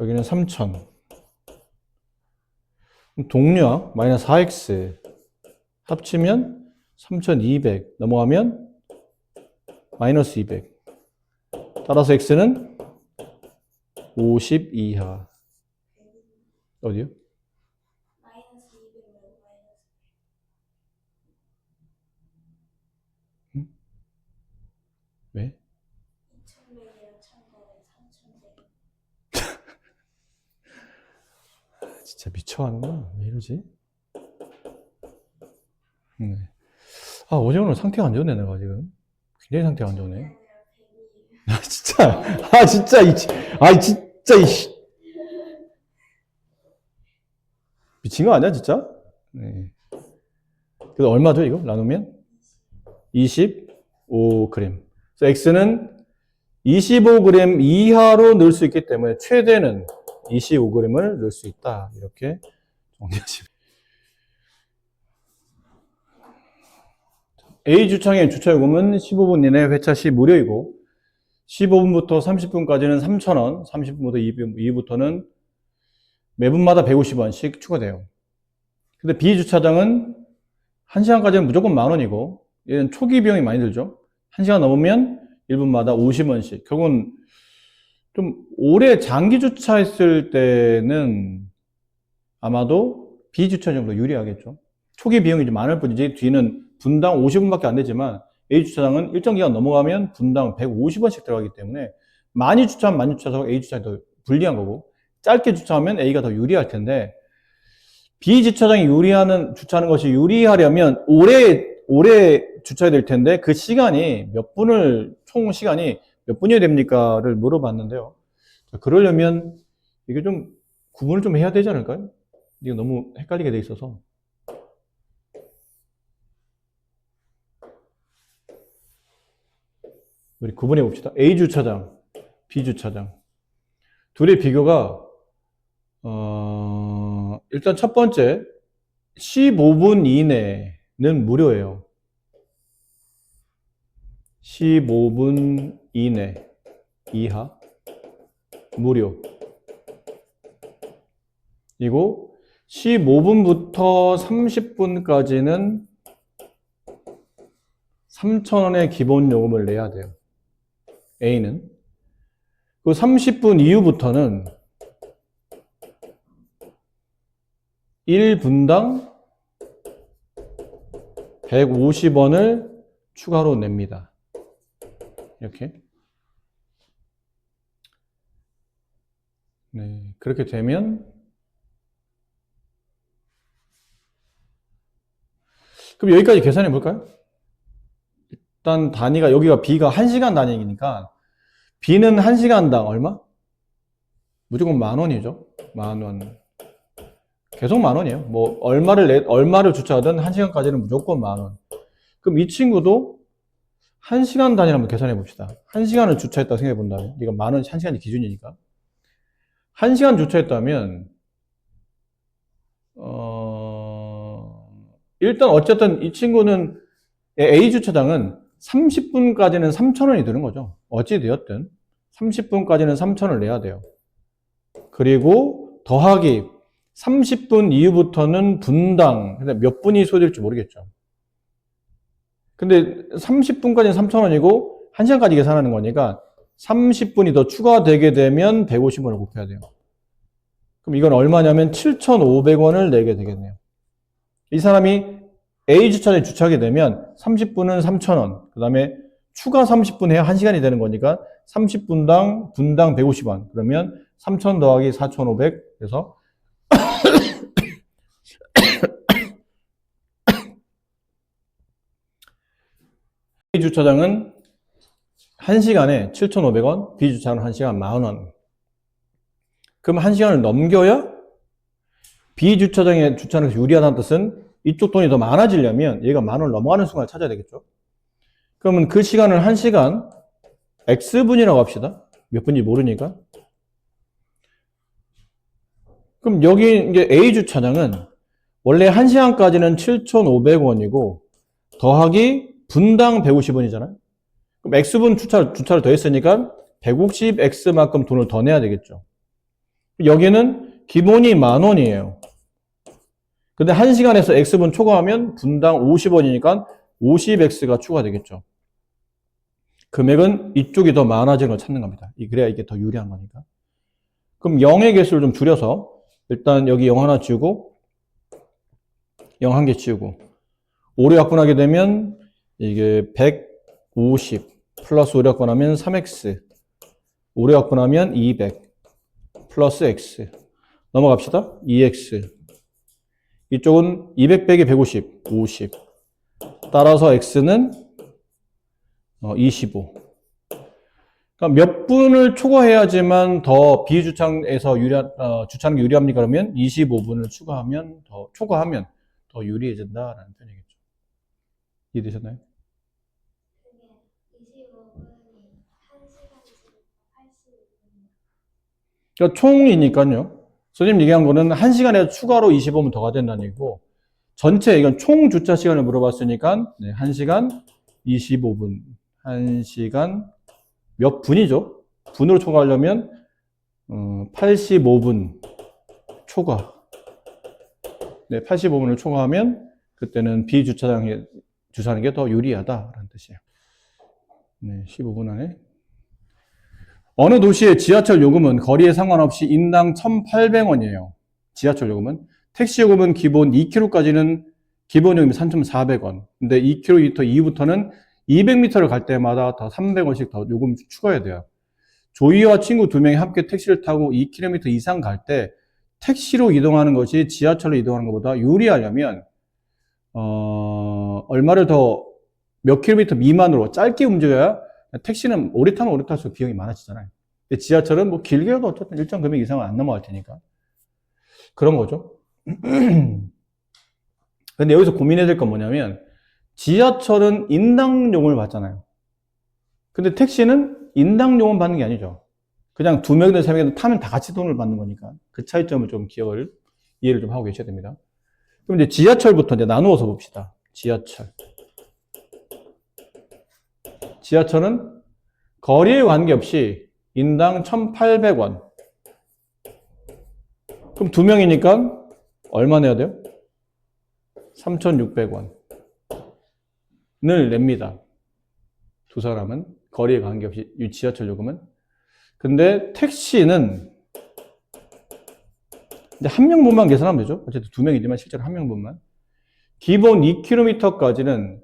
Speaker 1: 여기는 3000 동류항 마이너스 4x 합치면 3200 넘어가면 마이너스 200 따라서 x는 50 이하 어디요? 왜? 2100이랑 1100 진짜 미쳐하는구나. 왜 이러지? 네. 아, 어제 오늘 상태가 안 좋네, 내가 지금. 굉장히 상태가 안 좋네. 아, 진짜. 아, 진짜, 진짜, 미친 거 아니야, 진짜? 네. 그래서 얼마죠, 이거? 나누면? 25g. 그래서 x는 25g 이하로 넣을 수 있기 때문에 최대는 25g을 넣을 수 있다. 이렇게 정리하시면. A 주차장의 주차요금은 15분 이내 회차 시 무료이고 15분부터 30분까지는 3,000원, 30분부터 2부터는 매분마다 150원씩 추가돼요. 근데 B 주차장은 1시간까지는 무조건 10,000원이고 얘는 초기 비용이 많이 들죠. 1시간 넘으면 1분마다 50원씩. 결국은 좀 오래 장기 주차했을 때는 아마도 B 주차장이 더 유리하겠죠. 초기 비용이 좀 많을 뿐이지 뒤는 분당 50원밖에 안 되지만 A 주차장은 일정 기간 넘어가면 분당 150원씩 들어가기 때문에 많이 주차하면 많이 주차해서 A 주차장이 더 불리한 거고 짧게 주차하면 A가 더 유리할 텐데 B 주차장이 주차하는 것이 유리하려면 오래 주차해야 될 텐데 그 시간이 총 시간이 몇 분이어야 됩니까를 물어봤는데요. 그러려면 이게 좀 구분을 좀 해야 되지 않을까요? 이게 너무 헷갈리게 돼 있어서. 우리 구분해 봅시다. A 주차장, B 주차장. 둘의 비교가 일단 첫 번째 15분 이내는 무료예요. 15분 이내 이하 무료. 그리고 15분부터 30분까지는 3,000원의 기본 요금을 내야 돼요. A는. 그 30분 이후부터는 1분당 150원을 추가로 냅니다. 이렇게. 네, 그렇게 되면 그럼 여기까지 계산해 볼까요? 일단 단위가 여기가 B가 1시간 단위이니까 B는 1시간당 얼마? 무조건 10,000원이죠. 10,000원. 계속 10,000원이에요. 뭐 얼마를 주차하든 1시간까지는 무조건 10,000원. 그럼 이 친구도 1시간 단위로 한번 계산해 봅시다. 1시간을 주차했다고 생각해 본다면, 이거 10,000원이 1시간이 기준이니까. 1시간 주차했다면, 일단 어쨌든 이 친구는, A 주차장은 30분까지는 3,000원이 드는 거죠. 어찌 되었든 30분까지는 3,000원을 내야 돼요. 그리고 더하기 30분 이후부터는 분당, 근데 몇 분이 소요될지 모르겠죠. 근데 30분까지는 3,000원이고 1시간까지 계산하는 거니까 30분이 더 추가되게 되면 150원을 곱해야 돼요. 그럼 이건 얼마냐면 7,500원을 내게 되겠네요. 이 사람이 A 주차장에 주차하게 되면 30분은 3,000원, 그 다음에 추가 30분 해야 1시간이 되는 거니까 30분당 분당 150원. 그러면 3,000 더하기 4,500 그래서 A 주차장은 1시간에 7,500원, B 주차는 1시간 10,000원. 그럼 1시간을 넘겨야 B 주차장에 주차하는 것이 유리하다는 뜻은 이쪽 돈이 더 많아지려면 얘가 10,000원을 넘어가는 순간을 찾아야 되겠죠. 그러면 그 시간을 1시간 X분이라고 합시다. 몇 분인지 모르니까. 그럼 여기 이제 A 주차장은 원래 1시간까지는 7,500원이고 더하기 분당 150원이잖아요. 그럼 X분 주차를 더 했으니까 150X만큼 돈을 더 내야 되겠죠. 여기는 기본이 10,000원이에요. 근데 1시간에서 X분 초과하면 분당 50원이니까 50X가 추가되겠죠. 금액은 이쪽이 더 많아지는 걸 찾는 겁니다. 그래야 이게 더 유리한 거니까. 그럼 0의 개수를 좀 줄여서 일단 여기 0 하나 지우고 0 한 개 지우고 5를 약분하게 되면 이게 150 플러스 5를 약분하면 3X 5를 약분하면 200 플러스 X 넘어갑시다. 2X 이쪽은 200 빼기 150 50 따라서 X는 25 그러니까 몇 분을 초과해야지만 더 비주차장에서 주차하는 게 유리합니까? 그러면 25분을 초과하면 더 유리해진다라는 표현이겠죠. 이해되셨나요? 그러니까 총이니까요. 선생님 얘기한 거는 1시간에 추가로 25분 더가 된다는 얘기고 전체 이건 총 주차 시간을 물어봤으니까 1시간 25분 1시간 몇 분이죠? 분으로 초과하려면 85분 초과 85분을 초과하면 그때는 비주차장에 주차하는 게 더 유리하다라는 뜻이에요. 15분 안에 어느 도시의 지하철 요금은 거리에 상관없이 인당 1,800원이에요. 지하철 요금은. 택시 요금은 기본 2km까지는 기본 요금이 3,400원. 근데 2km 이후부터는 200m를 갈 때마다 더 300원씩 더 요금 추가해야 돼요. 조이와 친구 2명이 함께 택시를 타고 2km 이상 갈 때 택시로 이동하는 것이 지하철로 이동하는 것보다 유리하려면 얼마를 더 몇 킬로미터 미만으로 짧게 움직여야 택시는 오래 타면 오래 탈수록 비용이 많아지잖아요. 근데 지하철은 뭐 길게 해도 어쨌든 일정 금액 이상은 안 넘어갈 테니까. 그런 거죠. 근데 여기서 고민해야 될 건 뭐냐면, 지하철은 인당요금을 받잖아요. 근데 택시는 인당요금 받는 게 아니죠. 그냥 2명이든 3명이든 타면 다 같이 돈을 받는 거니까. 그 차이점을 좀 이해를 좀 하고 계셔야 됩니다. 그럼 이제 지하철부터 이제 나누어서 봅시다. 지하철은 거리에 관계없이 인당 1,800원. 그럼 2명이니까 얼마 내야 돼요? 3,600원을 냅니다. 두 사람은 거리에 관계없이 이 지하철 요금은. 근데 택시는 이제 한 명분만 계산하면 되죠. 어쨌든 2명이지만 실제로 한 명분만. 기본 2km까지는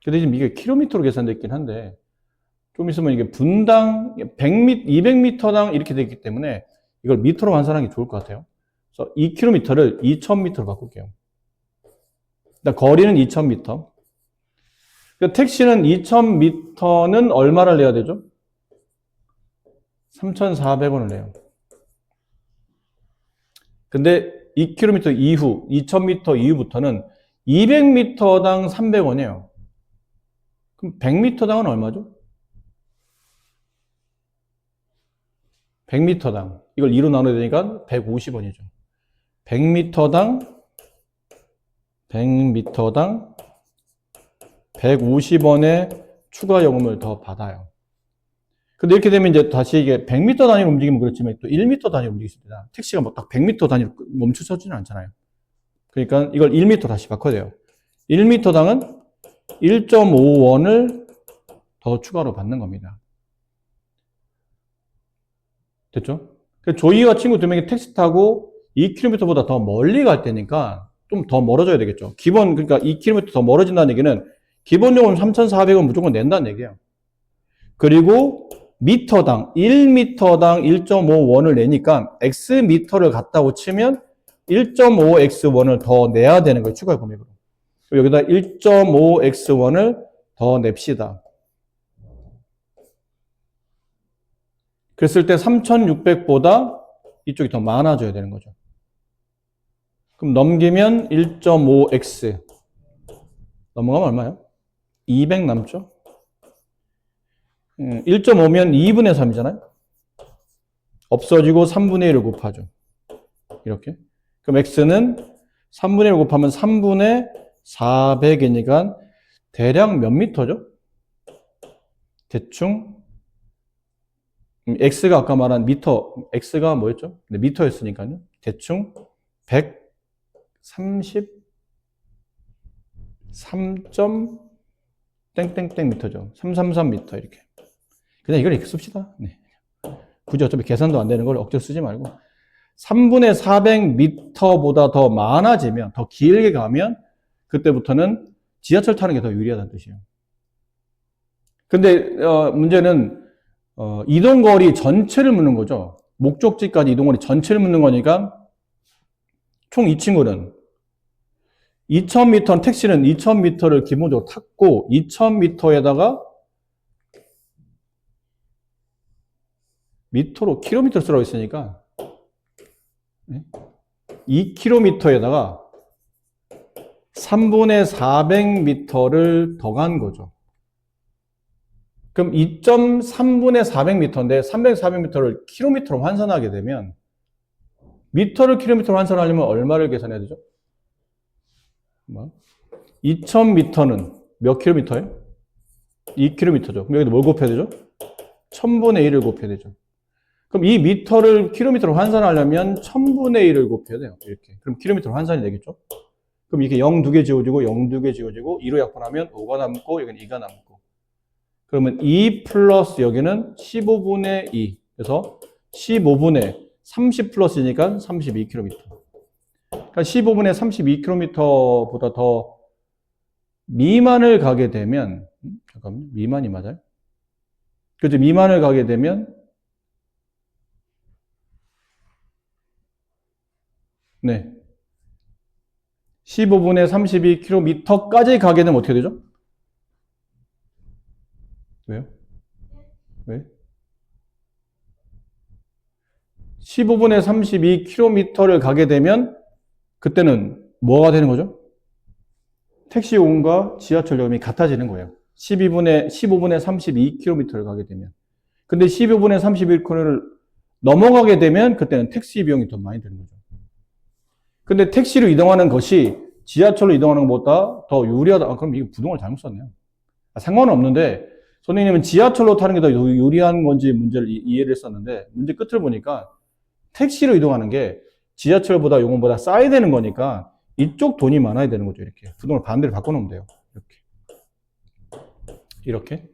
Speaker 1: 근데 지금 이게 킬로미터로 계산되어 있긴 한데 좀 있으면 이게 분당 100m, 200m당 이렇게 되어 있기 때문에 이걸 미터로 환산하는 게 좋을 것 같아요. 그래서 2km를 2000m로 바꿀게요. 일단 거리는 2000m. 그러니까 택시는 2000m는 얼마를 내야 되죠? 3,400원을 내요. 근데 2km 이후, 2000m 이후부터는 200m당 300원이에요. 그럼 100m당은 얼마죠? 100m당. 이걸 2로 나눠야 되니까 150원이죠. 100m당 150원의 추가 요금을 더 받아요. 근데 이렇게 되면 이제 다시 이게 100m 단위로 움직이면 그렇지만 또 1m 단위로 움직일 수 있습니다. 택시가 뭐 딱 100m 단위로 멈춰서지는 않잖아요. 그러니까 이걸 1m 다시 바꿔야 돼요. 1m당은 1.5원을 더 추가로 받는 겁니다. 됐죠? 조이와 친구 2명이 택시 타고 2km보다 더 멀리 갈 때니까 좀 더 멀어져야 되겠죠. 기본, 그러니까 2km 더 멀어진다는 얘기는 기본 요금 3,400원 무조건 낸다는 얘기예요. 그리고 미터당, 1m당 1.5원을 내니까 X미터를 갖다고 치면 1.5X원을 더 내야 되는 거예요. 추가 금액으로. 여기다 1.5X원을 더 냅시다. 그랬을 때 3,600보다 이쪽이 더 많아져야 되는 거죠. 그럼 넘기면 1.5x 넘어가면 얼마예요? 200 남죠? 1.5면 2분의 3이잖아요? 없어지고 3분의 1을 곱하죠. 이렇게. 그럼 x는 3분의 1 곱하면 3분의 400이니까 대략 몇 미터죠? 대충 x가 아까 말한 미터, x가 뭐였죠? 네, 미터였으니까요. 대충 133. 땡땡땡 미터죠. 333 미터 이렇게. 그냥 이걸 이렇게 씁시다. 네. 굳이 어차피 계산도 안 되는 걸 억지로 쓰지 말고 3분의 400 미터보다 더 많아지면, 더 길게 가면 그때부터는 지하철 타는 게 더 유리하다는 뜻이에요. 근데 문제는 이동거리 전체를 묻는 거죠. 목적지까지 이동거리 전체를 묻는 거니까 총 이 친구는 2000m, 택시는 2000m를 기본적으로 탔고 2000m에다가 미터로 킬로미터 쓰라고 했으니까 2km에다가 3분의 400m를 더 간 거죠. 그럼 2.3분의 400m인데 300, 400m를 킬로미터로 환산하게 되면 미터를 킬로미터로 환산하려면 얼마를 계산해야 되죠? 2000m는 몇 킬로미터예요? 2km죠. 그럼 여기도 뭘 곱해야 되죠? 1000분의 1을 곱해야 되죠. 그럼 이 미터를 킬로미터로 환산하려면 1000분의 1을 곱해야 돼요. 이렇게. 그럼 킬로미터로 환산이 되겠죠? 그럼 이렇게 0 2개 지워지고 0 2개 지워지고 2로 약분하면 5가 남고 여기는 2가 남고. 그러면 2 플러스 여기는 15분의 2. 그래서 15분의 30 플러스니까 32km. 그러니까 15분의 32km보다 더 미만을 가게 되면, 잠깐만요. 미만이 맞아요? 그죠? 미만을 가게 되면, 네. 15분의 32km까지 가게 되면 어떻게 되죠? 왜요? 왜? 15분의 32km를 가게 되면 그때는 뭐가 되는 거죠? 택시 요금과 지하철 요금이 같아지는 거예요. 15분의 32km를 가게 되면. 근데 15분의 31km를 넘어가게 되면 그때는 택시 비용이 더 많이 드는 거죠. 근데 택시로 이동하는 것이 지하철로 이동하는 것보다 더 유리하다. 그럼 이거 부동을 잘못 썼네요. 상관은 없는데 선생님은 지하철로 타는 게 더 유리한 건지 문제를 이해를 했었는데 문제 끝을 보니까 택시로 이동하는 게 지하철보다 요금보다 싸야 되는 거니까 이쪽 돈이 많아야 되는 거죠. 이렇게 부동을 반대로 바꿔놓으면 돼요. 이렇게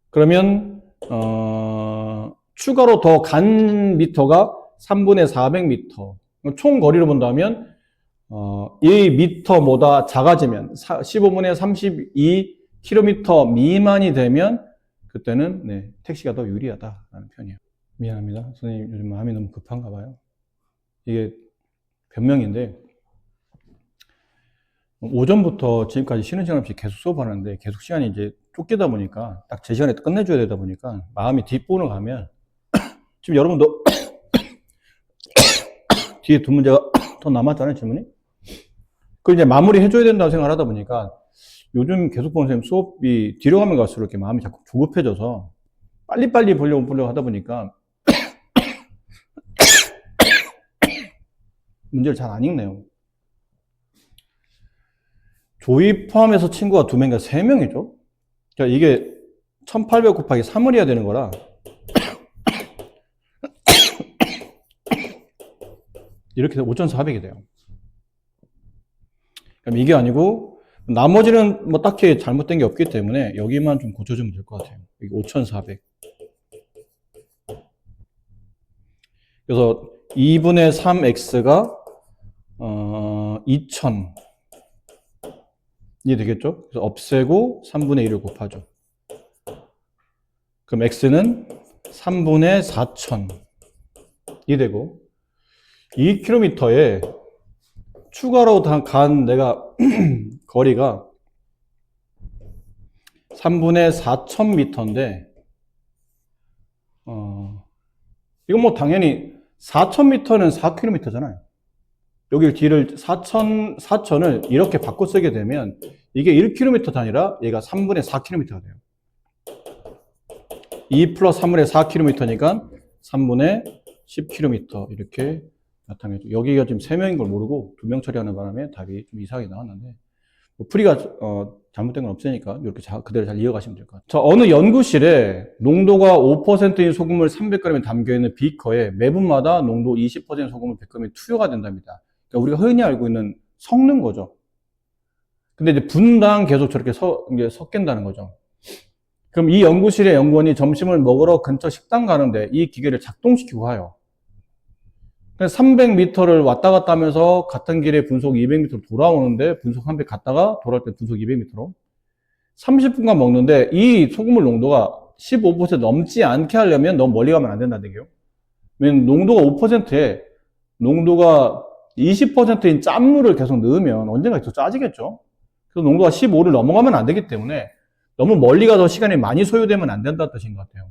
Speaker 1: 그러면 추가로 더 간 미터가 3분의 400m. 총 거리로 본다면 이 미터보다 작아지면 15분의 32km 미만이 되면 그때는 네, 택시가 더 유리하다라는 표현이에요. 미안합니다. 선생님 요즘 마음이 너무 급한가 봐요. 이게 변명인데 오전부터 지금까지 쉬는 시간 없이 계속 수업하는데 계속 시간이 이제 쫓기다 보니까 딱 제 시간에 끝내줘야 되다 보니까 마음이 뒷부분으로 가면 지금 여러분도 뒤에 두 문제가 더 남았잖아요, 질문이. 그걸 이제 마무리 해줘야 된다고 생각을 하다 보니까 요즘 계속 보는 선생님 수업이 뒤로 가면 갈수록 이렇게 마음이 자꾸 조급해져서 빨리빨리 보려고 하다 보니까 문제를 잘 안 읽네요. 조이 포함해서 친구가 2명이니까 3명이죠. 그러니까 이게 1800 곱하기 3을 해야 되는 거라 이렇게 해서 5400이 돼요. 그럼 이게 아니고 나머지는 뭐 딱히 잘못된 게 없기 때문에 여기만 좀 고쳐주면 될 것 같아요. 이게 5400. 그래서 2분의 3x가 2000이 되겠죠? 그래서 없애고 3분의 1을 곱하죠. 그럼 x는 3분의 4000이 되고 2km에 추가로 간 내가 거리가 3분의 4000m인데 이건 뭐 당연히 4000m는 4km잖아요. 여기 뒤를 4000을 이렇게 바꿔 쓰게 되면 이게 1km 단위라 얘가 3분의 4km가 돼요. 2 플러스 3분의 4km니까 3분의 10km 이렇게 나타내죠. 여기가 지금 3명인 걸 모르고 2명 처리하는 바람에 답이 좀 이상하게 나왔는데 뭐 풀이가 잘못된 건 없으니까 이렇게 그대로 잘 이어가시면 될 것 같아요. 자, 어느 연구실에 농도가 5%인 소금을 300g이 담겨있는 비커에 매분마다 농도 20% 소금을 100g이 투여가 된답니다. 그러니까 우리가 흔히 알고 있는 섞는 거죠. 근데 이제 분당 계속 저렇게 이제 섞인다는 거죠. 그럼 이 연구실의 연구원이 점심을 먹으러 근처 식당 가는데 이 기계를 작동시키고 가요. 300m를 왔다 갔다 하면서 같은 길에 분속 200m로 돌아오는데 분속 300 갔다가 돌아올 때 분속 200m로 30분간 먹는데 이 소금물 농도가 15% 넘지 않게 하려면 너무 멀리 가면 안 된다는 얘기예요. 왜냐면 농도가 5%에 농도가 20%인 짠물을 계속 넣으면 언젠가 더 짜지겠죠. 그래서 농도가 15를 넘어가면 안 되기 때문에 너무 멀리 가서 시간이 많이 소요되면 안 된다는 뜻인 것 같아요.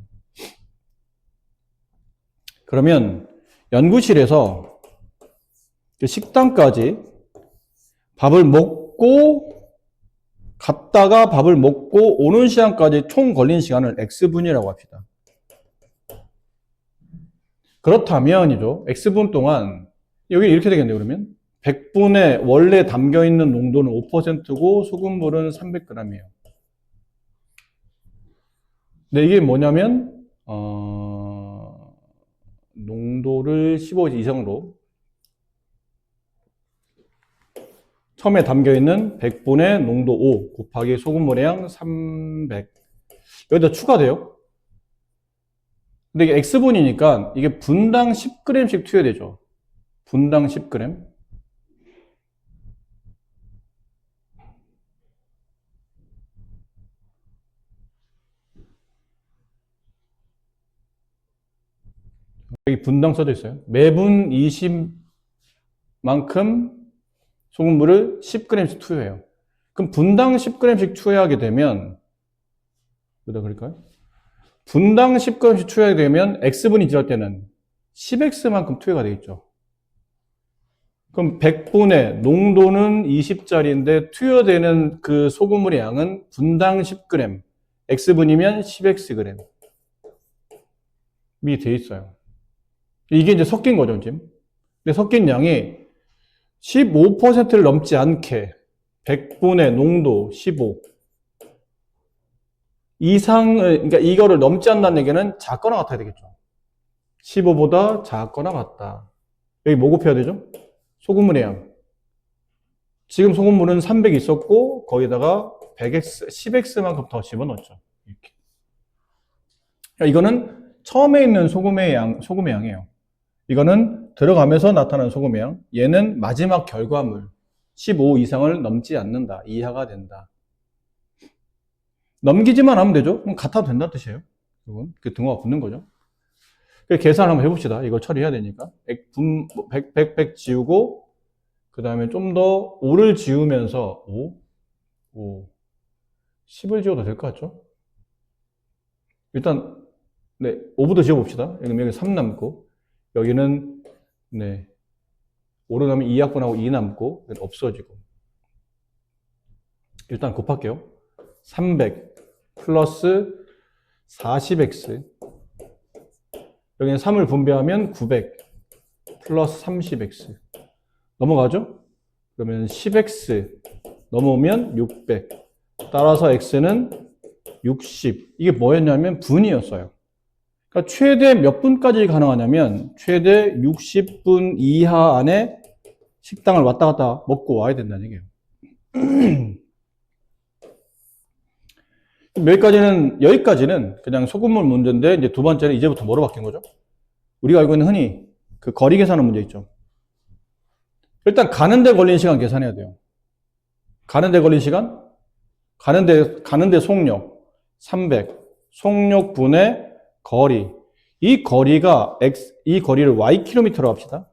Speaker 1: 그러면 연구실에서 식당까지 밥을 먹고 갔다가 밥을 먹고 오는 시간까지 총 걸린 시간을 X분이라고 합시다. 그렇다면이죠. X분 동안 여기 이렇게 되겠네요. 그러면 100분에 원래 담겨있는 농도는 5%고 소금물은 300g이에요. 근데 이게 뭐냐면 농도를 15 이상으로 처음에 담겨있는 100분의 농도 5 곱하기 소금물의 양 300 여기다 추가돼요. 근데 이게 X분이니까 이게 분당 10g씩 투여되죠. 분당 10g. 여기 분당 써져 있어요. 매분 20만큼 소금물을 10g씩 투여해요. 그럼 분당 10g씩 투여하게 되면 여기다 그럴까요? 분당 10g씩 투여하게 되면 X분이 지날 때는 10X만큼 투여가 되겠죠. 그럼 100분의 농도는 20짜리인데 투여되는 그 소금물의 양은 분당 10g, X분이면 10Xg 이 돼 있어요. 이게 이제 섞인 거죠, 지금. 근데 섞인 양이 15%를 넘지 않게 100분의 농도 15 이상을, 그러니까 이거를 넘지 않는다는 얘기는 작거나 같아야 되겠죠. 15보다 작거나 같다. 여기 뭐 곱해야 되죠? 소금물의 양. 지금 소금물은 300 있었고 거기다가 100x, 10x만큼 더 집어넣었죠. 이렇게. 그러니까 이거는 처음에 있는 소금의 양이에요. 이거는 들어가면서 나타나는 소금의 양. 얘는 마지막 결과물 15 이상을 넘지 않는다. 이하가 된다. 넘기지만 하면 되죠. 그럼 같아도 된다는 뜻이에요. 이건 그 등호가 붙는 거죠. 계산 한번 해봅시다. 이거 처리해야 되니까. 100 지우고 그 다음에 좀 더 5를 지우면서 5, 10을 지워도 될 것 같죠? 일단 네, 5부터 지워봅시다. 여기 3 남고 여기는 네 5로 나면 2약분하고 2 남고 없어지고. 일단 곱할게요. 300 플러스 40x. 여기는 3을 분배하면 900 플러스 30x. 넘어가죠? 그러면 10x 넘어오면 600. 따라서 x는 60. 이게 뭐였냐면 분이었어요. 그러니까 최대 몇 분까지 가능하냐면 최대 60분 이하 안에 식당을 왔다 갔다 먹고 와야 된다는 얘기예요. 여기까지는 그냥 소금물 문제인데, 이제 두 번째는 이제부터 뭐로 바뀐 거죠? 우리가 알고 있는 흔히 그 거리 계산하는 문제 있죠. 일단 가는데 걸린 시간 계산해야 돼요. 가는데 걸린 시간? 가는데 속력 300. 속력분의 거리. 이 거리가 이 거리를 ykm로 합시다.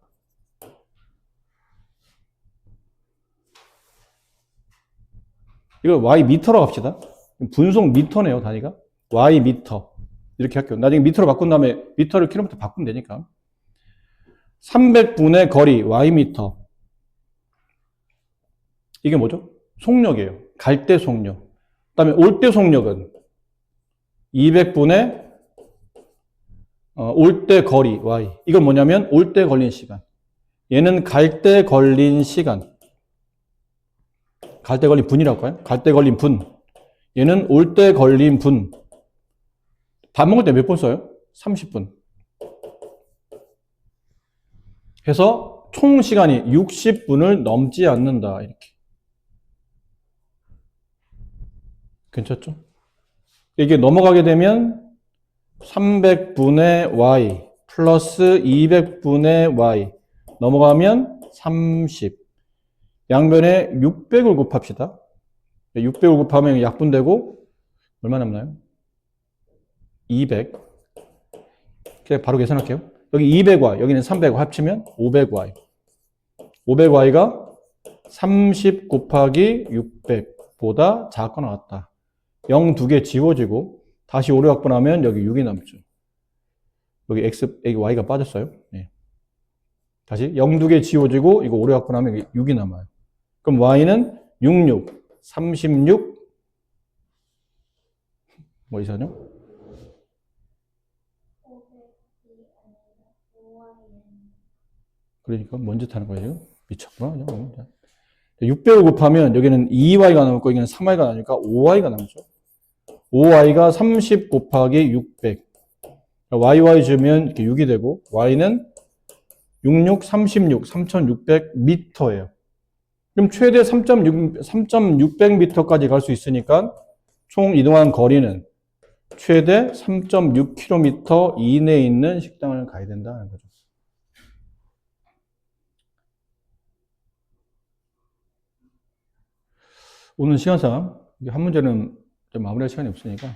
Speaker 1: 이걸 y미터로 합시다. 분속 미터네요, 단위가. y미터. 이렇게 할게요. 나중에 미터로 바꾼 다음에 미터를 킬로미터 바꾸면 되니까. 300분의 거리 y미터. 이게 뭐죠? 속력이에요. 갈 때 속력. 그 다음에 올 때 속력은 200분의 올 때 거리 y. 이건 뭐냐면 올 때 걸린 시간. 얘는 갈 때 걸린 시간. 갈 때 걸린 분이라고 할까요? 갈 때 걸린 분. 얘는 올 때 걸린 분. 밥 먹을 때 몇 분 써요? 30분. 해서 총 시간이 60분을 넘지 않는다. 이렇게. 괜찮죠? 이게 넘어가게 되면 300분의 y 플러스 200분의 y 넘어가면 30. 양변에 600을 곱합시다. 600을 곱하면 약분되고 얼마 남나요? 200. 그냥 바로 계산할게요. 여기 200y, 여기는 300y 합치면 500y. 500y가 30 곱하기 600보다 작거나 같다. 0 2개 지워지고 다시 5로 약분하면 여기 6이 남죠. 여기 여기 y가 빠졌어요. 네. 다시 0 2개 지워지고 이거 5로 약분하면 여기 6이 남아요. 그럼 y는 66, 36 뭐 이상하죠? 그러니까 뭔 짓 하는 거예요? 미쳤구나. 600을 곱하면 여기는 2y가 남고 여기는 3y가 나니까 5y가 남죠. 5y가 30 곱하기 600. yy 주면 이렇게 6이 되고 y는 66, 36, 3600m예요. 그럼 최대 3.600m까지 갈 수 있으니까 총 이동한 거리는 최대 3.6km 이내에 있는 식당을 가야 된다는 거죠. 오늘 시간상 한 문제는 좀 마무리할 시간이 없으니까